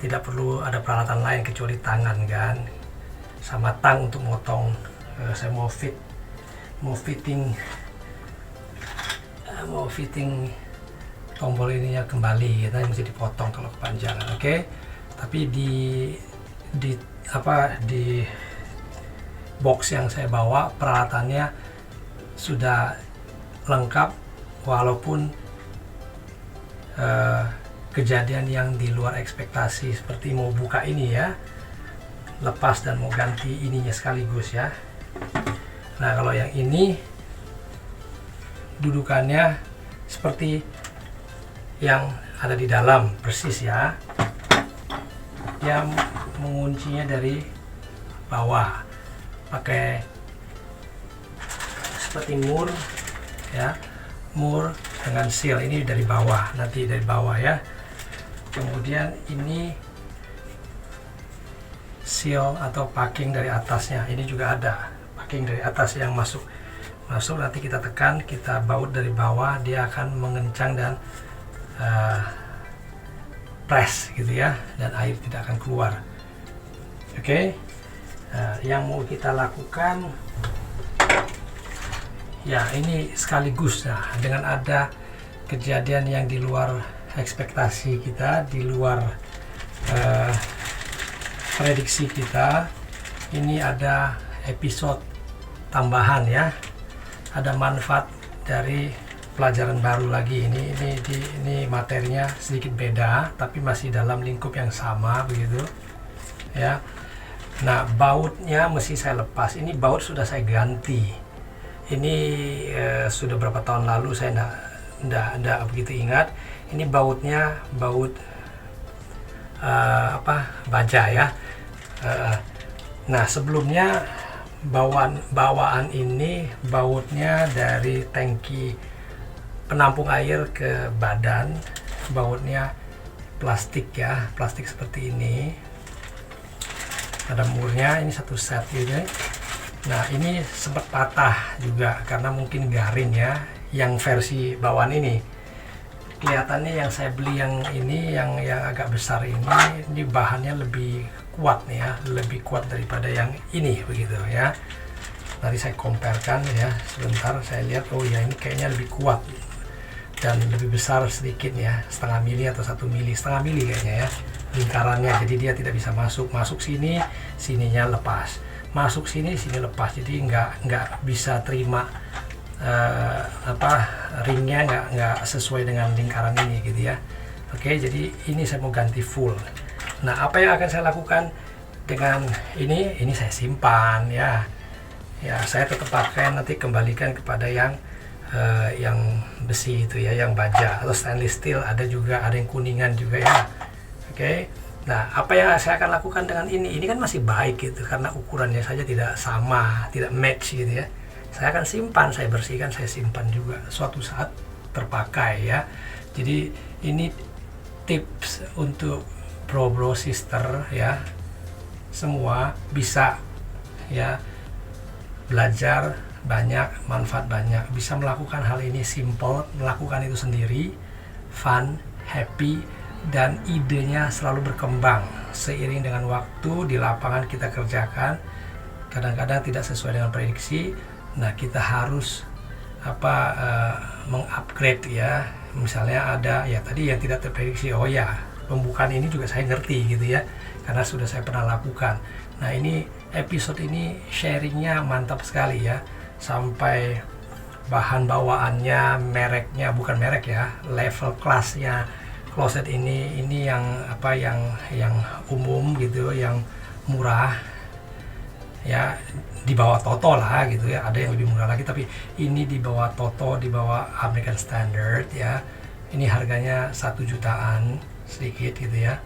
tidak perlu ada peralatan lain kecuali tangan kan, sama tang untuk motong. Saya mau fitting tombol ininya kembali, kita mesti dipotong kalau kepanjangan. Oke. Tapi di box yang saya bawa peralatannya sudah lengkap, walaupun kejadian yang di luar ekspektasi, seperti mau buka ini ya, lepas dan mau ganti ininya sekaligus ya. Nah, kalau yang ini dudukannya seperti yang ada di dalam persis ya. Dia menguncinya dari bawah pakai seperti mur ya, mur dengan seal. Ini dari bawah, nanti dari bawah ya. Kemudian ini seal atau packing dari atasnya, ini juga ada packing dari atas yang masuk. Nanti kita tekan, kita baut dari bawah, dia akan mengencang dan press gitu ya, dan air tidak akan keluar. Oke. Yang mau kita lakukan ya ini sekaligus. Nah, dengan ada kejadian yang di luar ekspektasi kita, di luar prediksi kita, ini ada episode tambahan ya, ada manfaat dari pelajaran baru lagi. Ini materinya sedikit beda, tapi masih dalam lingkup yang sama begitu ya. Nah, bautnya mesti saya lepas. Ini baut sudah saya ganti. Ini sudah berapa tahun lalu, saya enggak begitu ingat. Ini bautnya baut baja ya. Nah, sebelumnya bawaan ini bautnya dari tangki penampung air ke badan, bautnya plastik ya, plastik seperti ini, ada murnya, ini satu set gitu. Nah, ini sempat patah juga karena mungkin garing ya, yang versi bawaan ini. Kelihatannya yang saya beli yang ini, yang agak besar ini bahannya lebih kuat nih ya, lebih kuat daripada yang ini begitu ya. Nanti saya comparekan ya, sebentar saya lihat. Oh ya, ini kayaknya lebih kuat dan lebih besar sedikit ya, setengah mili atau 1 mili, setengah mili kayaknya ya lingkarannya. Jadi dia tidak bisa masuk sini, sininya lepas, masuk sini lepas. Jadi nggak bisa terima ringnya nggak sesuai dengan lingkaran ini gitu ya. Oke, jadi ini saya mau ganti full. Nah, apa yang akan saya lakukan dengan ini saya simpan ya. Ya, saya tetap pakai, nanti kembalikan kepada yang besi itu ya, yang baja atau stainless steel. Ada yang kuningan juga ya. Oke. Nah, apa yang saya akan lakukan dengan ini kan masih baik gitu, karena ukurannya saja tidak sama, tidak match gitu ya. Saya akan simpan, saya bersihkan, saya simpan juga, suatu saat terpakai ya. Jadi ini tips untuk bro sister ya, semua bisa ya, belajar banyak, manfaat banyak, bisa melakukan hal ini simple, melakukan itu sendiri, fun, happy, dan idenya selalu berkembang seiring dengan waktu. Di lapangan kita kerjakan, kadang-kadang tidak sesuai dengan prediksi. Nah, kita harus mengupgrade ya. Misalnya ada ya tadi yang tidak terprediksi, oh ya pembukaan ini juga saya ngerti gitu ya, karena sudah saya pernah lakukan. Nah, ini episode ini sharingnya mantap sekali ya, sampai bahan bawaannya, mereknya, bukan merek ya, level kelasnya kloset ini yang yang umum gitu, yang murah ya, di bawah Toto lah gitu ya. Ada yang lebih murah lagi, tapi ini di bawah Toto, di bawah American Standard ya. Ini harganya 1 jutaan sedikit gitu ya.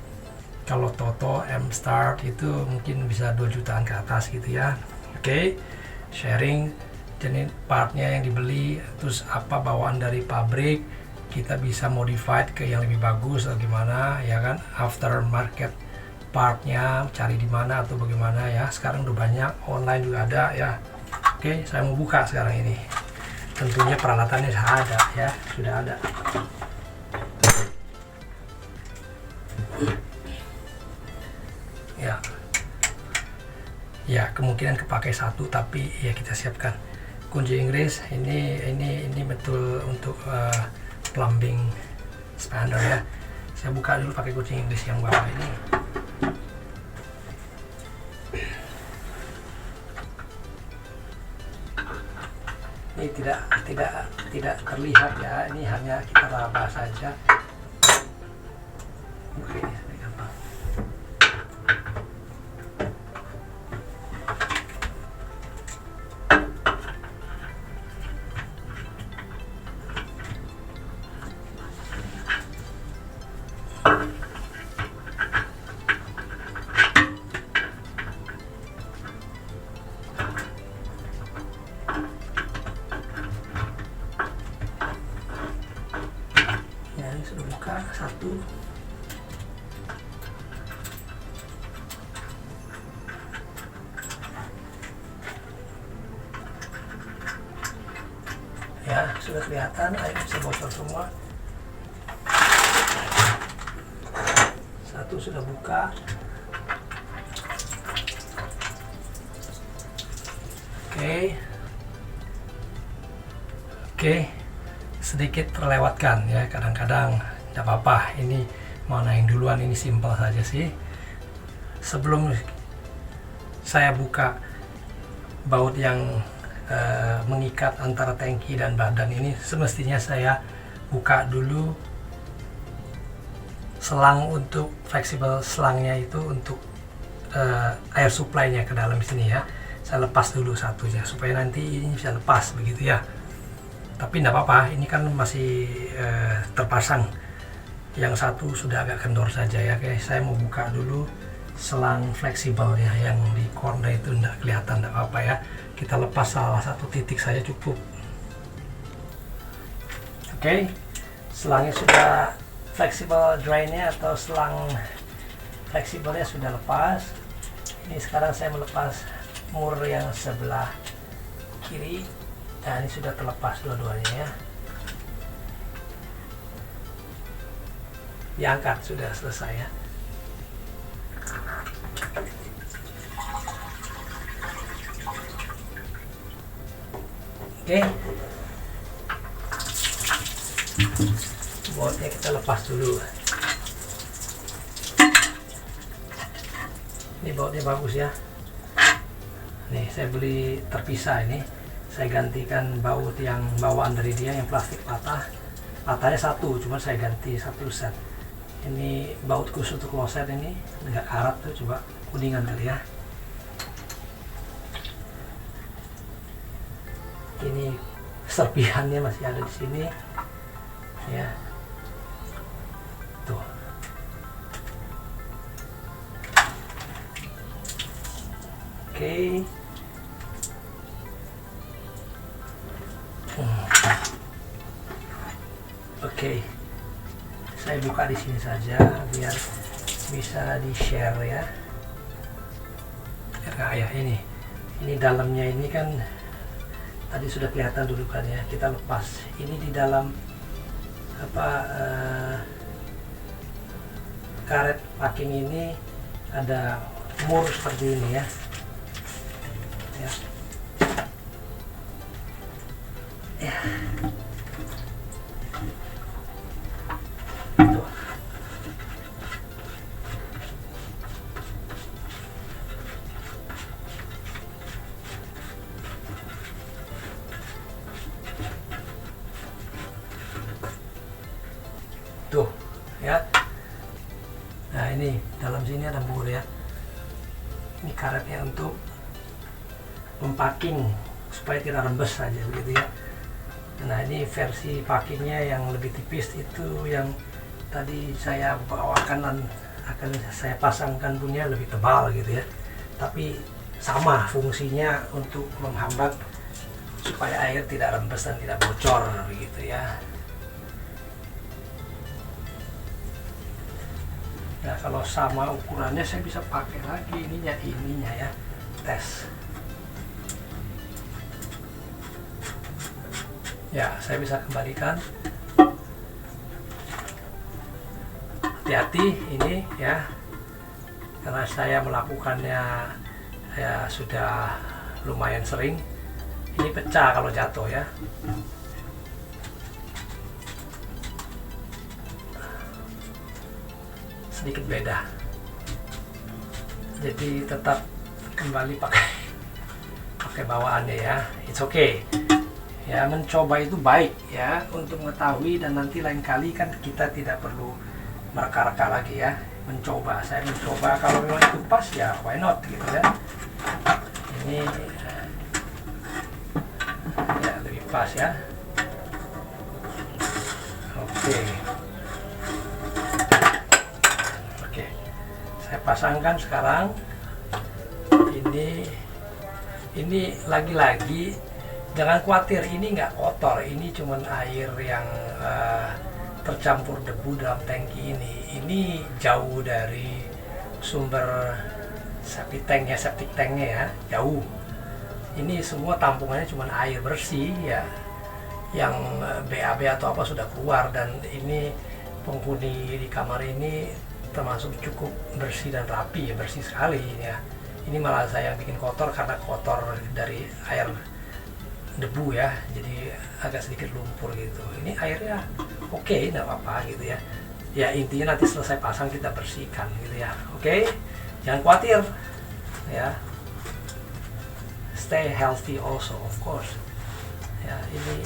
Kalau Toto M Start itu mungkin bisa 2 jutaan ke atas gitu ya. Oke, sharing jenis partnya yang dibeli, terus apa bawaan dari pabrik, kita bisa modified ke yang lebih bagus atau gimana ya kan. Aftermarket partnya cari di mana atau bagaimana ya. Sekarang udah banyak, online juga ada ya. Oke, saya mau buka sekarang ini. Tentunya peralatannya sudah ada ya, sudah ada. Ya kemungkinan kepakai satu, tapi ya kita siapkan kunci Inggris. Ini betul untuk plumbing expander ya. Saya buka dulu pakai kunci Inggris yang bawah ini. Ini tidak terlihat ya, ini hanya kita raba saja. Oke, ini lebih gampang. Ya, ini sudah buka satu. Ya, sudah kelihatan air bisa bocor semua. Satu sudah buka. Oke, sedikit terlewatkan ya, kadang-kadang tidak apa-apa. Ini mana yang duluan, ini simpel saja sih. Sebelum saya buka baut yang mengikat antara tangki dan badan ini, semestinya saya buka dulu selang untuk fleksibel. Selangnya itu untuk air supply-nya ke dalam sini ya. Saya lepas dulu satunya supaya nanti ini bisa lepas begitu ya. Tapi tidak apa-apa, ini kan masih terpasang. Yang satu sudah agak kendor saja ya. Oke, saya mau buka dulu selang fleksibel ya, yang di corner itu tidak kelihatan, tidak apa-apa ya. Kita lepas salah satu titik saja cukup. Oke, selangnya sudah fleksibel, drainnya atau selang fleksibelnya sudah lepas. Ini sekarang saya melepas mur yang sebelah kiri. Nah, ini sudah terlepas dua-duanya ya. Diangkat, sudah selesai ya. Oke, bautnya kita lepas dulu. Ini bautnya bagus ya. Nih, saya beli terpisah ini. Saya gantikan baut yang bawaan dari dia yang plastik patah. Patahnya satu, cuma saya ganti satu set. Ini baut khusus untuk kloset, ini nggak karat tuh, coba kuningan kali ya. Ini serpihannya masih ada di sini ya, tuh. Oke. Oke, saya buka di sini saja biar bisa di share ya. Kayak ini dalamnya ini kan tadi sudah kelihatan dulu kan ya, kita lepas. Ini di dalam karet packing ini ada mur seperti ini ya. Ya. Tuh. Tuh ya. Nah, ini dalam sini ada mur ya. Ini karetnya untuk mempacking supaya tidak rembes saja begitu ya. Nah, ini versi packingnya yang lebih tipis, itu yang tadi saya bawakan dan akan saya pasangkan punya lebih tebal gitu ya, tapi sama fungsinya untuk menghambat supaya air tidak rembes dan tidak bocor begitu ya. Nah kalau sama ukurannya saya bisa pakai lagi ininya ya, tes. Ya saya bisa kembalikan. Hati-hati ini ya, karena saya melakukannya ya sudah lumayan sering. Ini pecah kalau jatuh ya. Sedikit beda. Jadi tetap kembali pakai bawaannya ya. It's okay. Ya, mencoba itu baik ya untuk mengetahui, dan nanti lain kali kan kita tidak perlu mereka-reka lagi ya. Saya mencoba, kalau memang itu pas ya why not gitu ya. Ini ya lebih pas ya. Oke, saya pasangkan sekarang. Ini lagi-lagi jangan khawatir, ini nggak kotor, ini cuman air yang tercampur debu dalam tangki ini. Ini jauh dari sumber septic tanknya ya, jauh. Ini semua tampungannya cuma air bersih ya, yang BAB atau apa sudah keluar, dan ini penghuni di kamar ini termasuk cukup bersih dan rapi ya, bersih sekali ya. Ini malah saya bikin kotor karena kotor dari air debu ya, jadi agak sedikit lumpur gitu. Ini airnya oke, enggak apa-apa gitu ya. Ya intinya nanti selesai pasang kita bersihkan gitu ya. Oke, jangan khawatir ya. Stay healthy also of course. Ya ini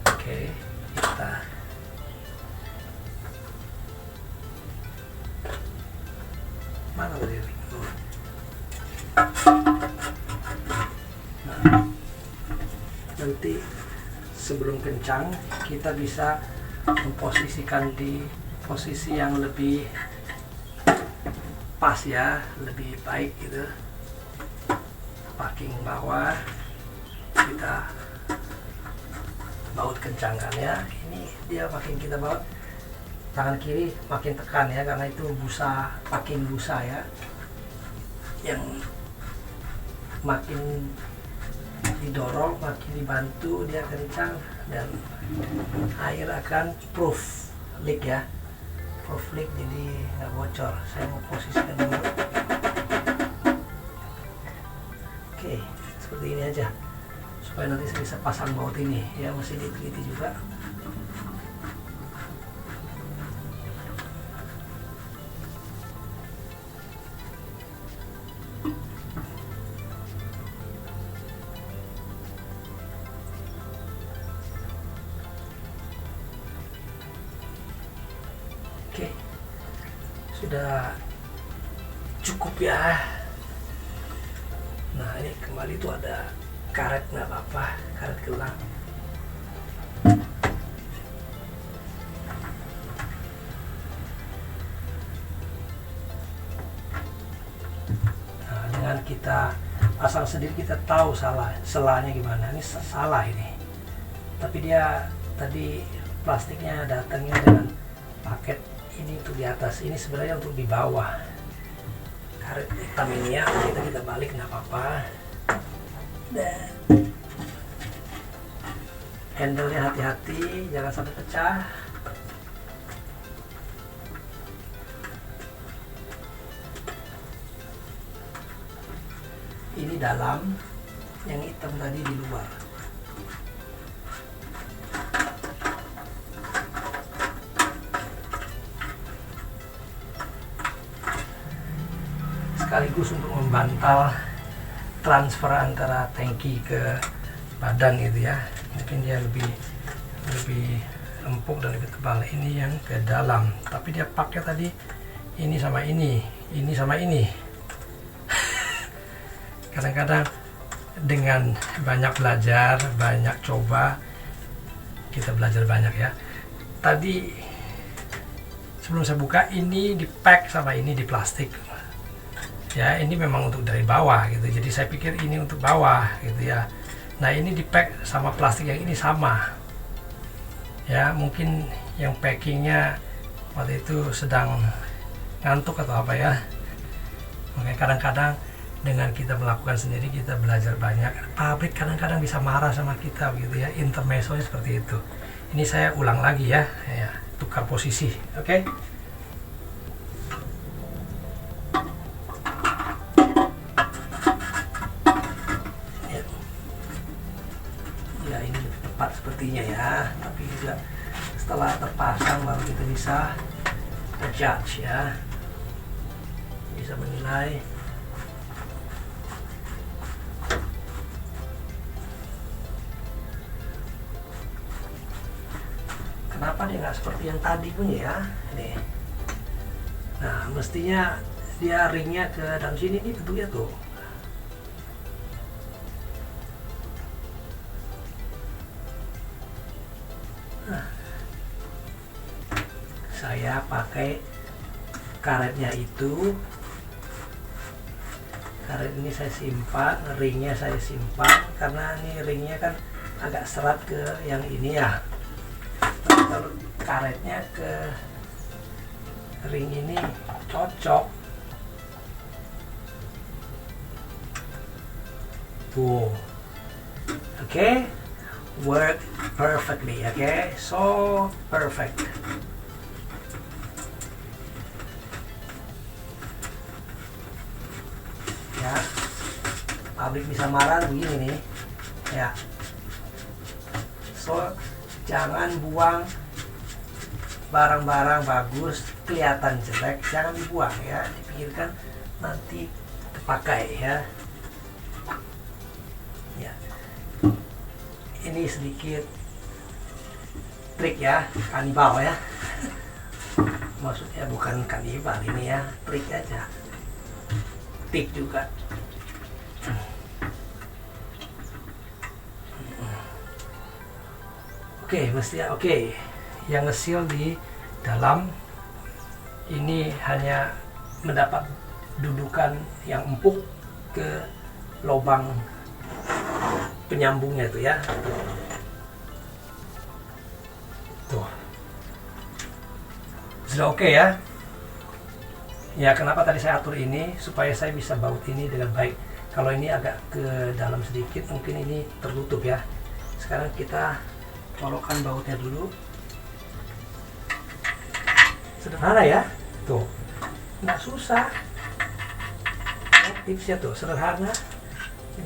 oke, kita mana tadi? Nanti sebelum kencang kita bisa memposisikan di posisi yang lebih pas ya, lebih baik gitu. Packing bawah, kita baut kencangkan ya. Ini dia makin kita baut, tangan kiri makin tekan ya, karena itu busa, packing busa ya, yang makin didorong, makin dibantu dia kencang, dan air akan proof leak ya, proof leak, jadi nggak bocor. Saya mau posisikan dulu. Oke, seperti ini aja supaya nanti saya bisa pasang baut ini ya, masih diteliti juga. Oke, sudah cukup ya. Nah ini kembali tuh ada karet, nggak apa-apa, karet gelang. Nah dengan kita pasang sendiri kita tahu salahnya gimana. Ini salah ini, tapi dia tadi plastiknya datangnya dengan paket ini untuk di atas, ini sebenarnya untuk di bawah. Karet hitam ini ya, kita balik nggak apa-apa. Handle-nya hati-hati, jangan sampai pecah. Ini dalam, yang hitam tadi di luar. Sekaligus untuk membantal transfer antara tangki ke badan gitu ya, mungkin dia lebih empuk dan lebih tebal. Ini yang ke dalam, tapi dia pakai tadi ini sama ini sama ini. Kadang-kadang dengan banyak belajar, banyak coba, kita belajar banyak ya. Tadi sebelum saya buka, ini di pack sama ini di plastik ya. Ini memang untuk dari bawah gitu, jadi saya pikir ini untuk bawah gitu ya. Nah ini di pack sama plastik yang ini sama ya. Mungkin yang packingnya waktu itu sedang ngantuk atau apa ya. Makanya kadang-kadang dengan kita melakukan sendiri kita belajar banyak. Pabrik kadang-kadang bisa marah sama kita gitu ya, intermezzonya seperti itu. Ini saya ulang lagi ya, tukar posisi, oke? Ya ini tepat sepertinya ya, tapi juga setelah terpasang baru kita bisa judge ya, bisa menilai. Kenapa dia nggak seperti yang tadi punya ya? Nih. Nah, mestinya dia ringnya ke dalam sini nih bentuknya tuh. Nah, saya pakai karetnya itu. Karet ini saya simpan, ringnya saya simpan karena ini ringnya kan agak serat ke yang ini ya. Kalau karetnya ke ring ini cocok tuh, oke, work perfectly, oke, so perfect ya. Pabrik bisa marah begini nih ya, so jangan buang barang-barang bagus kelihatan jelek, jangan dibuang ya, dipikirkan nanti terpakai ya. Ya, ini sedikit trik ya, kanibal ya. Maksudnya bukan kanibal ini ya, trik aja, tip juga. Oke, mestinya oke. Yang ngesil di dalam ini hanya mendapat dudukan yang empuk ke lubang penyambungnya tuh ya. Tuh. Sudah oke ya. Ya, kenapa tadi saya atur ini supaya saya bisa baut ini dengan baik. Kalau ini agak ke dalam sedikit, mungkin ini tertutup ya. Sekarang kita colokkan bautnya dulu. Sederhana ya, tuh, nggak susah. Tipsnya tuh sederhana,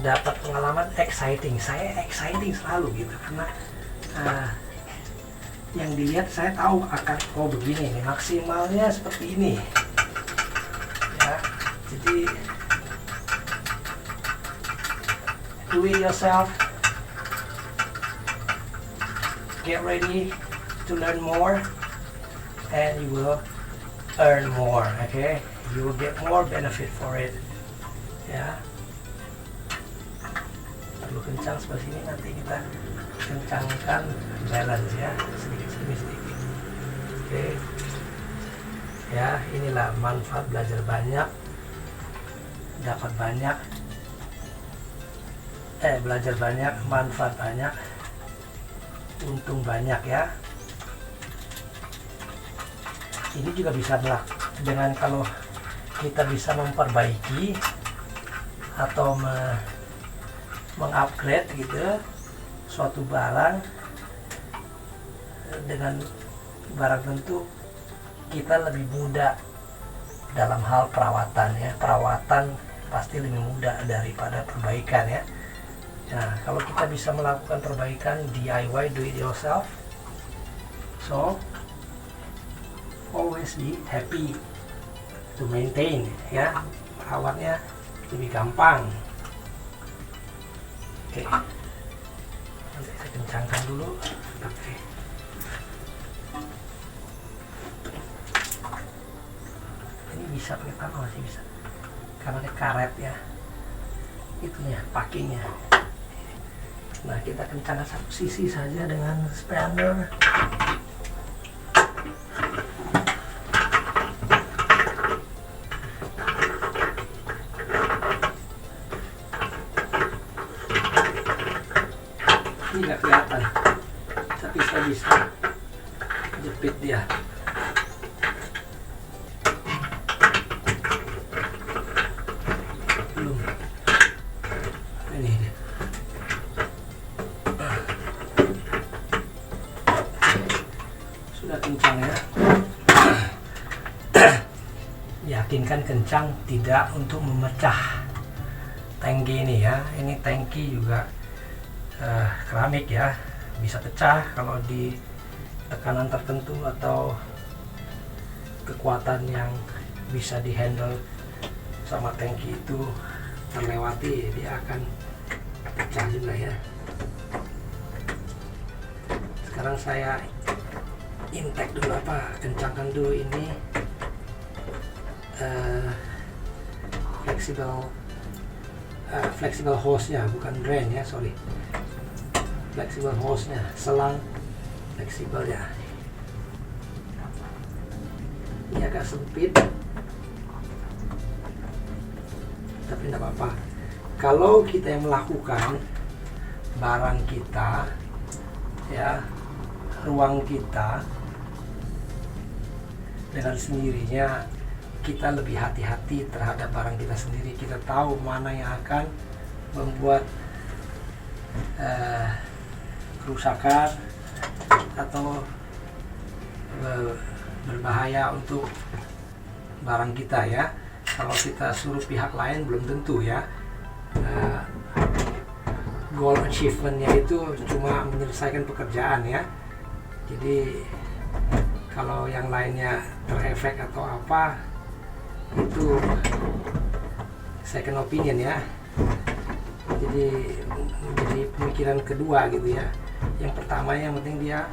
dapat pengalaman exciting. Saya exciting selalu gitu karena yang dilihat saya tahu akan begini nih, maksimalnya seperti ini ya. Jadi do it yourself, get ready to learn more and you will earn more, okay? You will get more benefit for it ya. Perlu kencang sebelah sini, nanti kita kencangkan balance ya, sedikit demi sedikit. Oke ya, inilah manfaat belajar banyak, dapat banyak, belajar banyak, manfaat banyak, untung banyak ya. Ini juga bisa dengan kalau kita bisa memperbaiki atau mengupgrade gitu suatu barang dengan barang tentu, kita lebih mudah dalam hal perawatan ya. Perawatan pasti lebih mudah daripada perbaikan ya. Nah, kalau kita bisa melakukan perbaikan DIY, do it yourself, so always be happy to maintain ya, merawatnya lebih gampang. Oke, nanti saya kencangkan dulu. Oke. Ini bisa pakai tangan, masih bisa karena ada karet ya, itunya packingnya. Nah, kita kencangkan satu sisi saja dengan spandel. sudah kencang ya. Yakinkan kencang, tidak untuk memecah tangki ini ya. Ini tangki juga keramik ya, bisa pecah kalau di tekanan tertentu atau kekuatan yang bisa dihandle sama tangki itu terlewati, dia akan pecah juga ya. Sekarang saya intake dulu, kencangkan dulu ini flexible hose-nya, bukan drain ya, sorry. Flexible hose-nya, selang fleksibel ya. Ini agak sempit, tapi tidak apa-apa. Kalau kita yang melakukan barang kita ya, ruang kita dengan sendirinya, kita lebih hati-hati terhadap barang kita sendiri. Kita tahu mana yang akan membuat kerusakan atau berbahaya untuk barang kita ya. Kalau kita suruh pihak lain belum tentu ya. Goal achievementnya itu cuma menyelesaikan pekerjaan ya. Jadi kalau yang lainnya terefek atau apa, itu second opinion ya. Jadi menjadi pemikiran kedua gitu ya. Yang pertama yang penting dia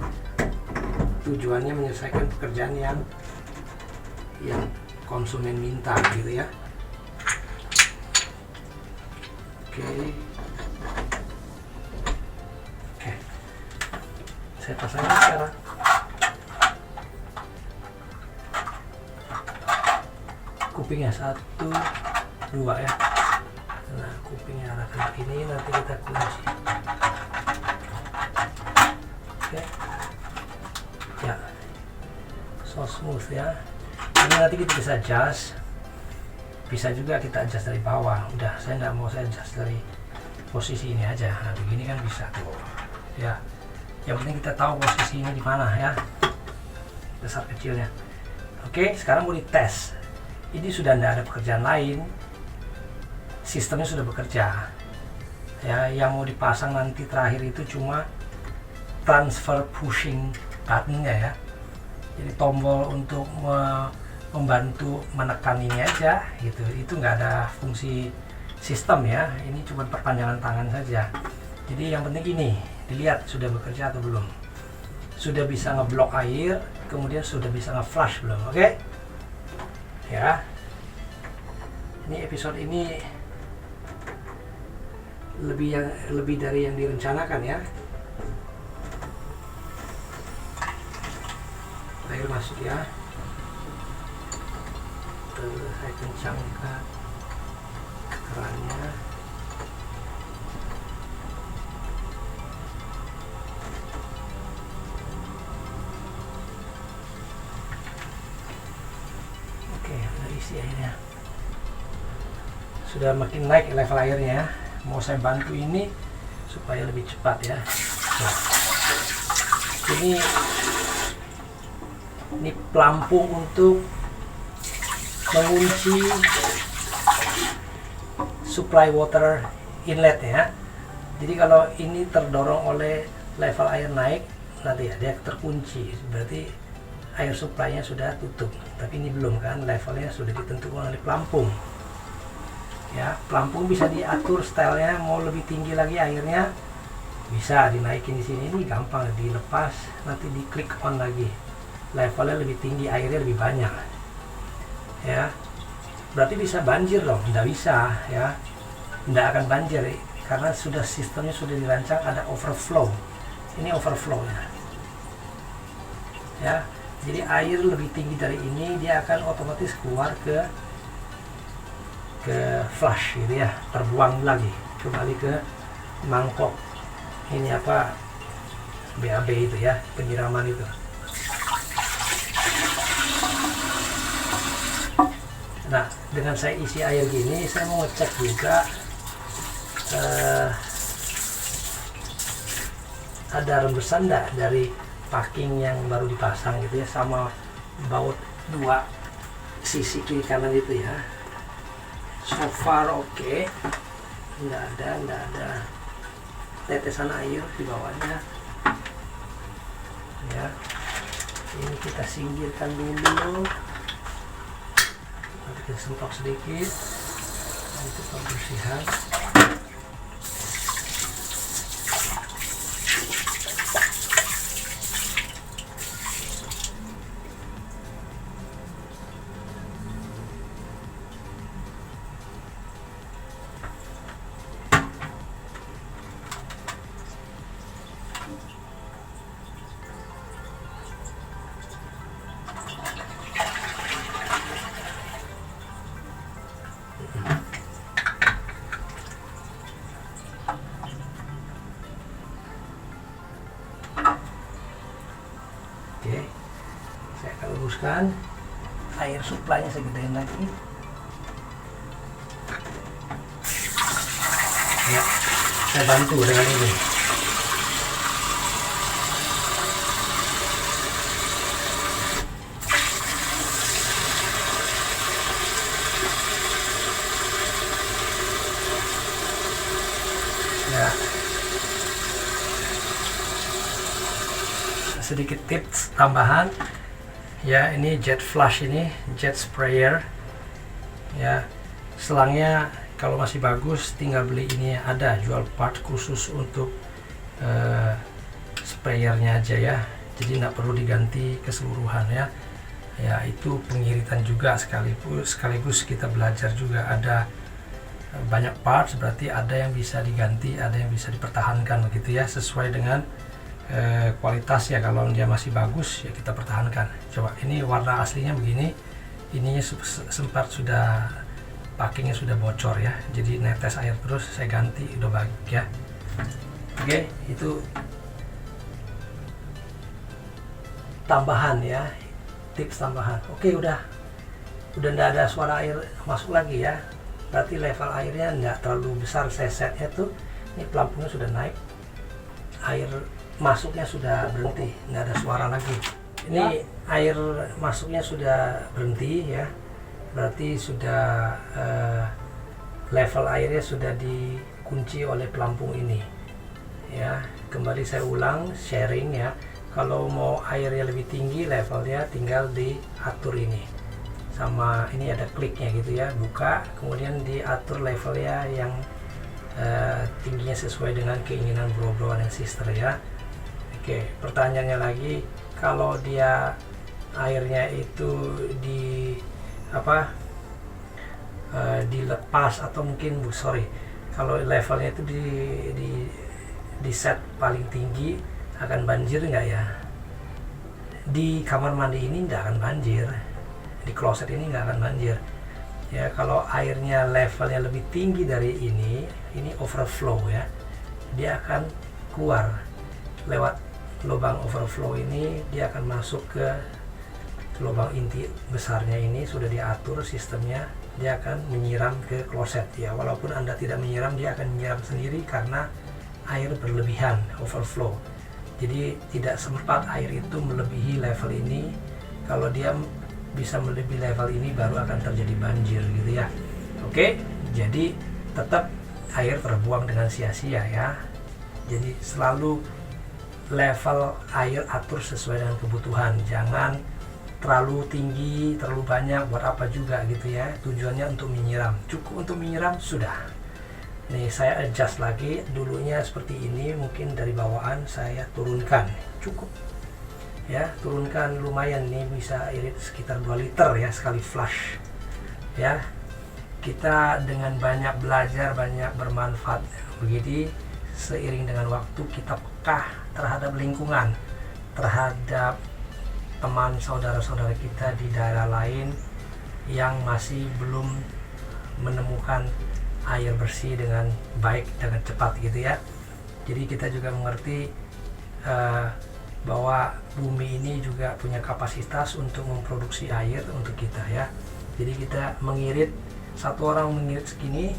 tujuannya menyelesaikan pekerjaan yang konsumen minta gitu ya. Oke, saya pasangin sekarang. Kupingnya 1, 2 ya. Nah, kupingnya arahkan ke sini, nanti kita kunci. Oke. Ya. So smooth ya. Ini nanti kita bisa adjust. Bisa juga kita adjust dari bawah. Udah, saya nggak mau, saya adjust dari posisi ini aja. Nah, begini kan bisa tuh. Ya. Yang penting kita tahu posisinya di mana ya. Besar kecilnya. Oke, sekarang mau dites. Ini sudah tidak ada pekerjaan lain, sistemnya sudah bekerja ya. Yang mau dipasang nanti terakhir itu cuma transfer pushing buttonnya ya. Jadi tombol untuk membantu menekan ini aja gitu. Itu nggak ada fungsi sistem ya, ini cuma perpanjangan tangan saja. Jadi yang penting ini dilihat sudah bekerja atau belum, sudah bisa ngeblok air, kemudian sudah bisa nge-flush belum. Oke ya, ini episode ini lebih dari yang direncanakan ya. Air masuk ya. Terus saya kencangkan kerannya. Oke, udah isi airnya. Sudah makin naik level airnya. Mau saya bantu ini supaya lebih cepat ya. Nah, ini pelampung untuk mengunci supply water inlet ya. Jadi kalau ini terdorong oleh level air naik, nanti ya dia terkunci, berarti air supply-nya sudah tutup. Tapi ini belum kan, levelnya sudah ditentukan oleh pelampung. Ya, pelampung bisa diatur stylenya, mau lebih tinggi lagi airnya bisa dinaikin di sini. Ini gampang, dilepas nanti diklik on lagi, levelnya lebih tinggi, airnya lebih banyak ya. Berarti bisa banjir dong? Tidak bisa ya, tidak akan banjir karena sudah sistemnya sudah dirancang ada overflow. Ini overflow ya. Jadi air lebih tinggi dari ini, dia akan otomatis keluar ke flush gitu ya, terbuang lagi kembali ke mangkok ini apa, BAB itu ya, penyiraman itu. Nah, dengan saya isi air gini, saya mau ngecek juga ada rembesan enggak dari packing yang baru dipasang gitu ya, sama baut dua sisi kiri kanan itu ya. So far oke. Nggak ada tetesan air di bawahnya ya. Ini kita singkirkan dulu, nanti kita semprot sedikit untuk pembersihan. Oke, saya akan luruskan air suplainya, saya gedein lagi ya. Saya bantu dengan ini. Ya, sedikit tips tambahan ya, ini jet flush, ini jet sprayer ya. Selangnya kalau masih bagus tinggal beli ini, ada jual part khusus untuk sprayernya aja ya, jadi nggak perlu diganti keseluruhan ya. Ya itu pengiritan juga, sekaligus kita belajar juga, ada banyak parts berarti ada yang bisa diganti, ada yang bisa dipertahankan begitu ya, sesuai dengan kualitas ya. Kalau dia masih bagus ya kita pertahankan. Coba ini warna aslinya begini, ininya sempat sudah packingnya sudah bocor ya, jadi netes air terus, saya ganti, udah bagus ya. Oke, itu tambahan ya, tips tambahan. Oke, udah nggak ada suara air masuk lagi ya, berarti level airnya nggak terlalu besar. Saya setnya tuh, ini pelampungnya sudah naik, air masuknya sudah berhenti, nggak ada suara lagi. Ini air masuknya sudah berhenti ya, berarti sudah level airnya sudah dikunci oleh pelampung ini ya. Kembali saya ulang sharing ya, kalau mau airnya lebih tinggi levelnya tinggal diatur ini, sama ini ada kliknya gitu ya, buka kemudian diatur levelnya yang tingginya sesuai dengan keinginan bro-bro dan sister ya. Oke, pertanyaannya lagi, kalau dia airnya itu dilepas atau mungkin kalau levelnya itu di set paling tinggi, akan banjir nggak ya? Di kamar mandi ini nggak akan banjir, di kloset ini nggak akan banjir ya. Kalau airnya levelnya lebih tinggi dari ini overflow ya, dia akan keluar lewat lubang overflow ini, dia akan masuk ke lubang inti besarnya ini, sudah diatur sistemnya, dia akan menyiram ke kloset ya. Walaupun Anda tidak menyiram, dia akan menyiram sendiri karena air berlebihan, overflow. Jadi tidak sempat air itu melebihi level ini. Kalau dia bisa melebihi level ini baru akan terjadi banjir gitu ya. Oke, jadi tetap air terbuang dengan sia-sia ya. Jadi selalu level air atur sesuai dengan kebutuhan, jangan terlalu tinggi, terlalu banyak, buat apa juga gitu ya. Tujuannya untuk menyiram, cukup untuk menyiram sudah. Nih saya adjust lagi, dulunya seperti ini, mungkin dari bawaan saya turunkan, cukup ya, turunkan lumayan nih, bisa irit sekitar 2 liter ya sekali flush ya. Kita dengan banyak belajar, banyak bermanfaat begini, seiring dengan waktu kita peka terhadap lingkungan, terhadap teman saudara-saudara kita di daerah lain yang masih belum menemukan air bersih dengan baik, dengan cepat gitu ya. Jadi kita juga mengerti bahwa bumi ini juga punya kapasitas untuk memproduksi air untuk kita ya. Jadi kita mengirit, satu orang mengirit segini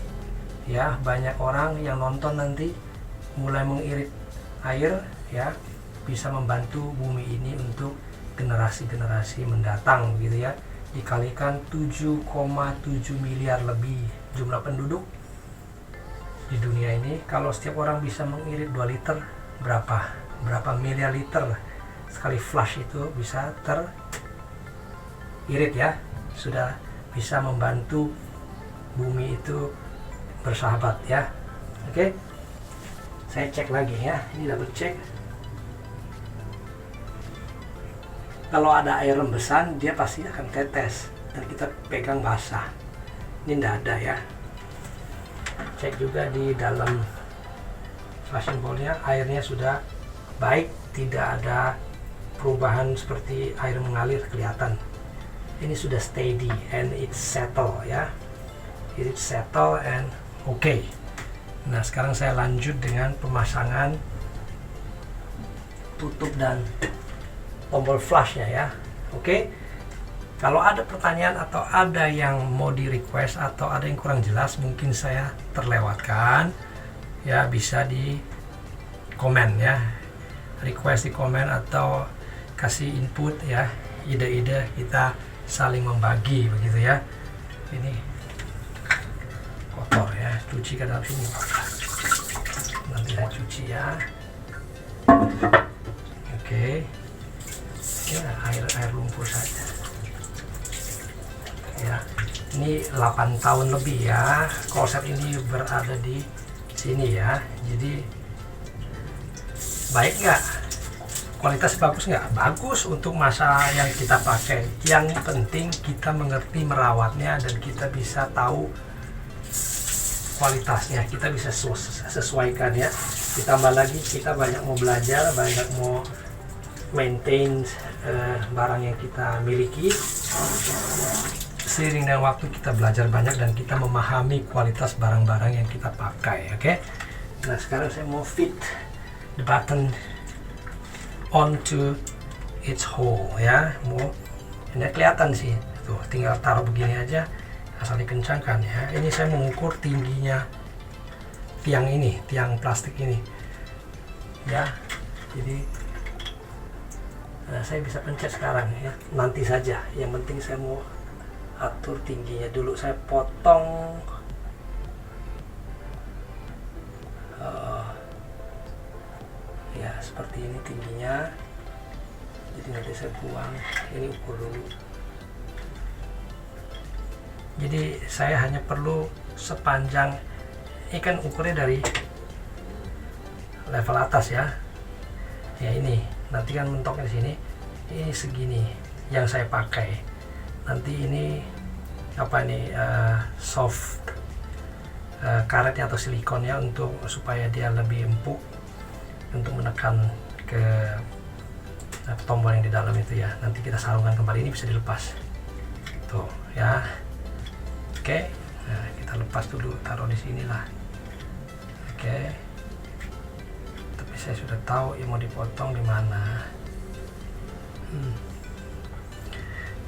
ya, banyak orang yang nonton nanti mulai mengirit air ya, bisa membantu bumi ini untuk generasi-generasi mendatang gitu ya. Dikalikan 7,7 miliar lebih jumlah penduduk di dunia ini. Kalau setiap orang bisa mengirit 2 liter, berapa miliar liter sekali flash itu bisa teririt ya. Sudah bisa membantu bumi itu bersahabat ya. Oke, saya cek lagi ya, ini double cek. Kalau ada air rembesan dia pasti akan tetes dan kita pegang basah. Ini tidak ada ya. Cek juga di dalam flashing bowl-nya, airnya sudah baik, tidak ada perubahan seperti air mengalir kelihatan. Ini sudah steady and it's settle ya. It's settle and okay. Nah, sekarang saya lanjut dengan pemasangan tutup dan tombol flashnya ya. Oke. Kalau ada pertanyaan atau ada yang mau di request atau ada yang kurang jelas, mungkin saya terlewatkan ya, bisa di komen ya, request di komen atau kasih input ya, ide-ide, kita saling membagi begitu ya. Ini kotor ya, cuci ke dalam sini, nanti saya cuci ya. Oke. Ya, air lumpur saja ya. Ini 8 tahun lebih ya kloset ini berada di sini ya. Jadi baik nggak, kualitas bagus nggak? Bagus untuk masa yang kita pakai. Yang penting kita mengerti merawatnya dan kita bisa tahu kualitasnya, kita bisa sesuaikan ya. Ditambah lagi kita banyak mau belajar, banyak mau maintain barang yang kita miliki. Seiring dengan waktu kita belajar banyak dan kita memahami kualitas barang-barang yang kita pakai. Oke. Nah, sekarang saya mau fit the button onto its hole ya. Ini kelihatan sih, tuh tinggal taruh begini aja, asal dikencangkan ya. Ini saya mengukur tingginya tiang ini, tiang plastik ini ya. Jadi saya bisa pencet sekarang ya, nanti saja. Yang penting saya mau atur tingginya dulu. Saya potong ya seperti ini tingginya. Jadi nanti saya buang, ini ukur dulu. Jadi saya hanya perlu sepanjang, ini kan ukurnya dari level atas ya. Ya ini nanti kan mentoknya di sini. Ini segini yang saya pakai. Nanti ini apa nih, soft karetnya atau silikonnya untuk supaya dia lebih empuk untuk menekan ke tombol yang di dalam itu ya. Nanti kita sarungkan kembali, ini bisa dilepas tuh ya. Oke, nah kita lepas dulu, taruh di sini lah. Oke, tapi saya sudah tahu yang mau dipotong di mana.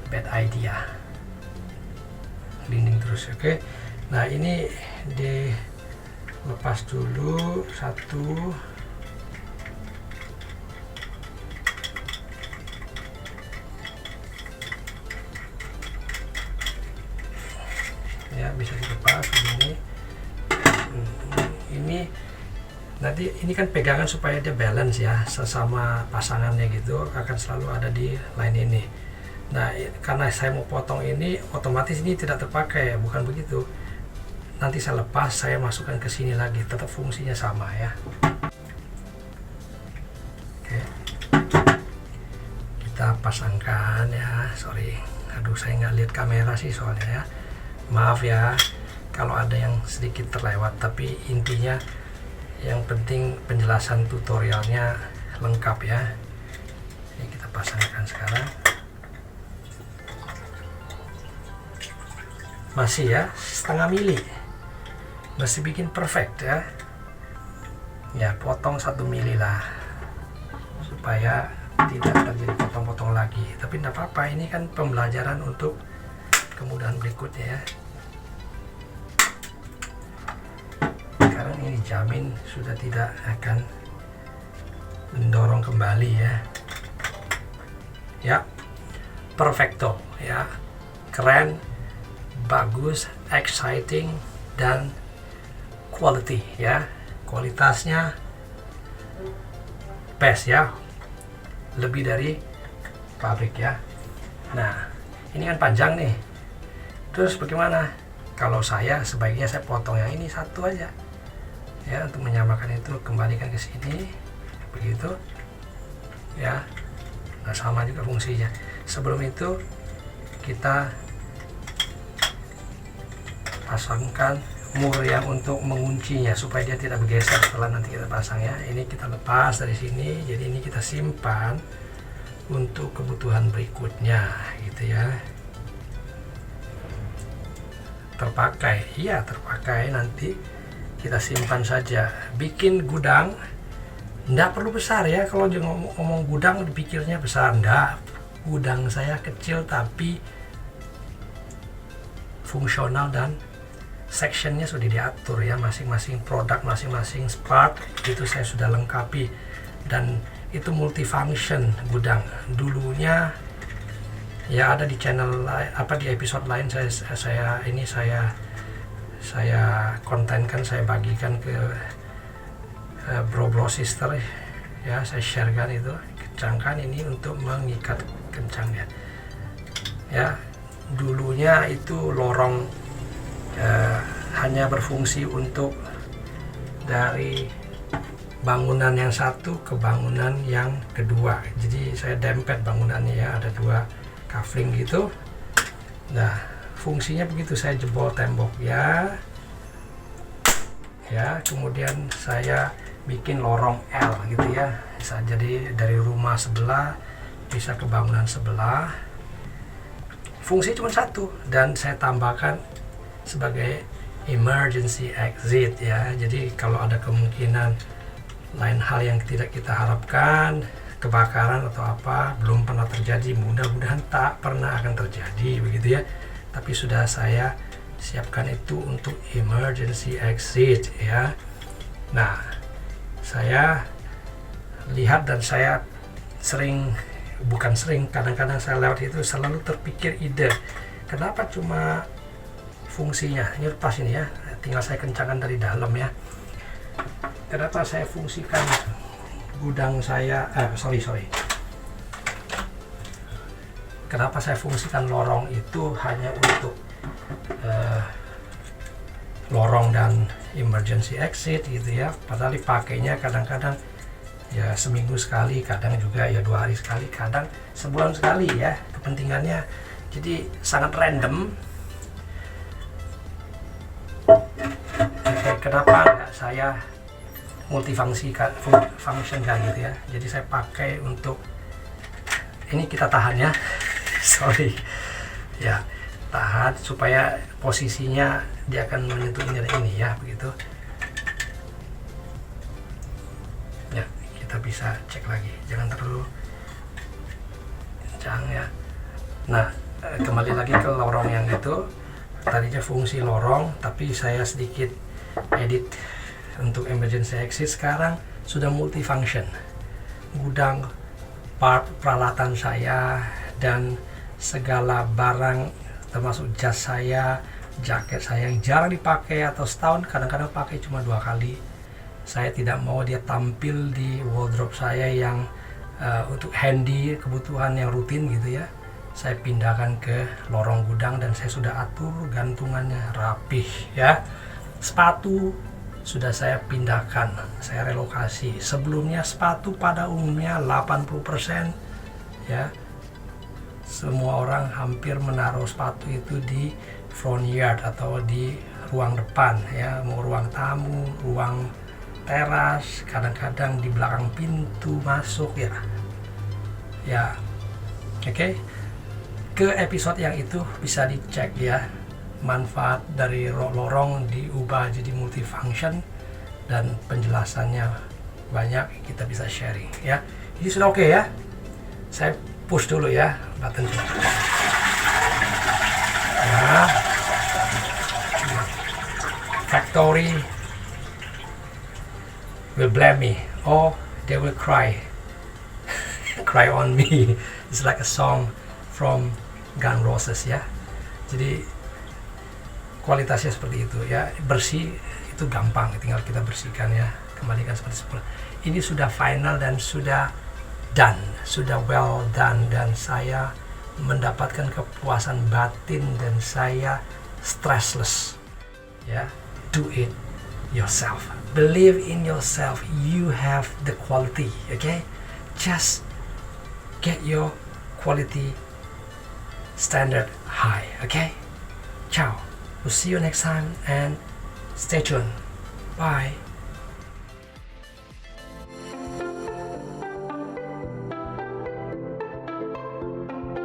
Bad idea, dinding terus. Oke. Nah, ini dilepas dulu satu. Ya, bisa dilepas begini. Ini nanti ini kan pegangan supaya dia balance ya, sesama pasangannya gitu akan selalu ada di line ini. Nah, karena saya mau potong ini, otomatis ini tidak terpakai, bukan begitu. Nanti saya lepas, saya masukkan ke sini lagi, tetap fungsinya sama ya. Oke, kita pasangkan ya. Sorry, aduh saya nggak lihat kamera sih soalnya ya. Maaf ya kalau ada yang sedikit terlewat, tapi intinya yang penting penjelasan tutorialnya lengkap ya. Ini kita pasangkan sekarang. Masih ya, setengah mili, masih bikin perfect ya. Ya, potong 1 mili lah supaya tidak terjadi potong-potong lagi. Tapi tidak apa-apa, ini kan pembelajaran untuk kemudahan berikutnya ya. Sekarang ini dijamin sudah tidak akan mendorong kembali ya. Ya, perfecto ya, keren, bagus, exciting, dan quality ya, kualitasnya best ya, lebih dari pabrik ya. Nah, ini kan panjang nih, terus bagaimana? Kalau saya sebaiknya saya potong yang ini satu aja ya, untuk menyamakan itu, kembalikan ke sini begitu ya. Nah, sama juga fungsinya. Sebelum itu kita pasangkan mur yang untuk menguncinya supaya dia tidak bergeser setelah nanti kita pasang ya. Ini kita lepas dari sini, jadi ini kita simpan untuk kebutuhan berikutnya gitu ya. Terpakai, iya terpakai, nanti kita simpan saja. Bikin gudang nggak perlu besar ya, kalau ngomong gudang dipikirnya besar, nggak. Gudang saya kecil tapi fungsional dan sectionnya sudah diatur ya, masing-masing produk, masing-masing part itu saya sudah lengkapi, dan itu multifunction gudang. Dulunya ya ada di channel di episode lain saya kontenkan, saya bagikan ke bro sister ya, saya sharekan itu, kencangkan ini untuk mengikat kencangnya ya. Dulunya itu lorong hanya berfungsi untuk dari bangunan yang satu ke bangunan yang kedua, jadi saya dempet bangunannya ya, ada 2 kafling gitu. Nah, fungsinya begitu, saya jebol tembok ya, kemudian saya bikin lorong L gitu ya, bisa jadi dari rumah sebelah bisa ke bangunan sebelah. Fungsi cuma satu, dan saya tambahkan sebagai emergency exit ya. Jadi kalau ada kemungkinan lain hal yang tidak kita harapkan, kebakaran atau apa, belum pernah terjadi, mudah-mudahan tak pernah akan terjadi begitu ya, tapi sudah saya siapkan itu untuk emergency exit ya. Nah, saya lihat dan saya kadang-kadang saya lewat itu selalu terpikir ide, kenapa cuma fungsinya ini lepas ini ya, tinggal saya kencangkan dari dalam ya. Kenapa saya fungsikan gudang saya, kenapa saya fungsikan lorong itu hanya untuk lorong dan emergency exit gitu ya, padahal dipakainya kadang-kadang ya seminggu sekali, kadang juga ya 2 hari sekali, kadang sebulan sekali ya, kepentingannya jadi sangat random. Kenapa nggak saya multifungsi function kan gitu ya, jadi saya pakai untuk ini, kita tahan ya sorry ya, tahan supaya posisinya dia akan menyentuh ini ya, begitu ya. Kita bisa cek lagi, jangan terlalu kencang ya. Nah, kembali lagi ke lorong yang itu, tadinya fungsi lorong tapi saya sedikit edit untuk emergency exit, sekarang sudah multifunction. Gudang peralatan saya dan segala barang termasuk jas saya, jaket saya yang jarang dipakai atau setahun kadang-kadang pakai cuma 2 kali. Saya tidak mau dia tampil di wardrobe saya yang untuk handy, kebutuhan yang rutin gitu ya. Saya pindahkan ke lorong gudang dan saya sudah atur gantungannya rapih ya. Sepatu sudah saya pindahkan, saya relokasi. Sebelumnya sepatu pada umumnya 80% ya, semua orang hampir menaruh sepatu itu di front yard atau di ruang depan ya, mau ruang tamu, ruang teras, kadang-kadang di belakang pintu masuk ya. Oke. Ke episode yang itu bisa dicek ya, manfaat dari lorong diubah jadi multifunction, dan penjelasannya banyak, kita bisa sharing ya. Ini sudah oke ya, saya push dulu ya button ya. Factory will blame me, oh they will cry cry on me. It's like a song from Guns N' Roses ya. Jadi kualitasnya seperti itu ya. Bersih itu gampang, tinggal kita bersihkan ya, kembalikan seperti semula. Ini sudah final dan sudah done, sudah well done, dan saya mendapatkan kepuasan batin dan saya stressless ya. Do it yourself, believe in yourself, you have the quality. Okay, just get your quality standard high. Okay, ciao, we'll see you next time and stay tuned. Bye.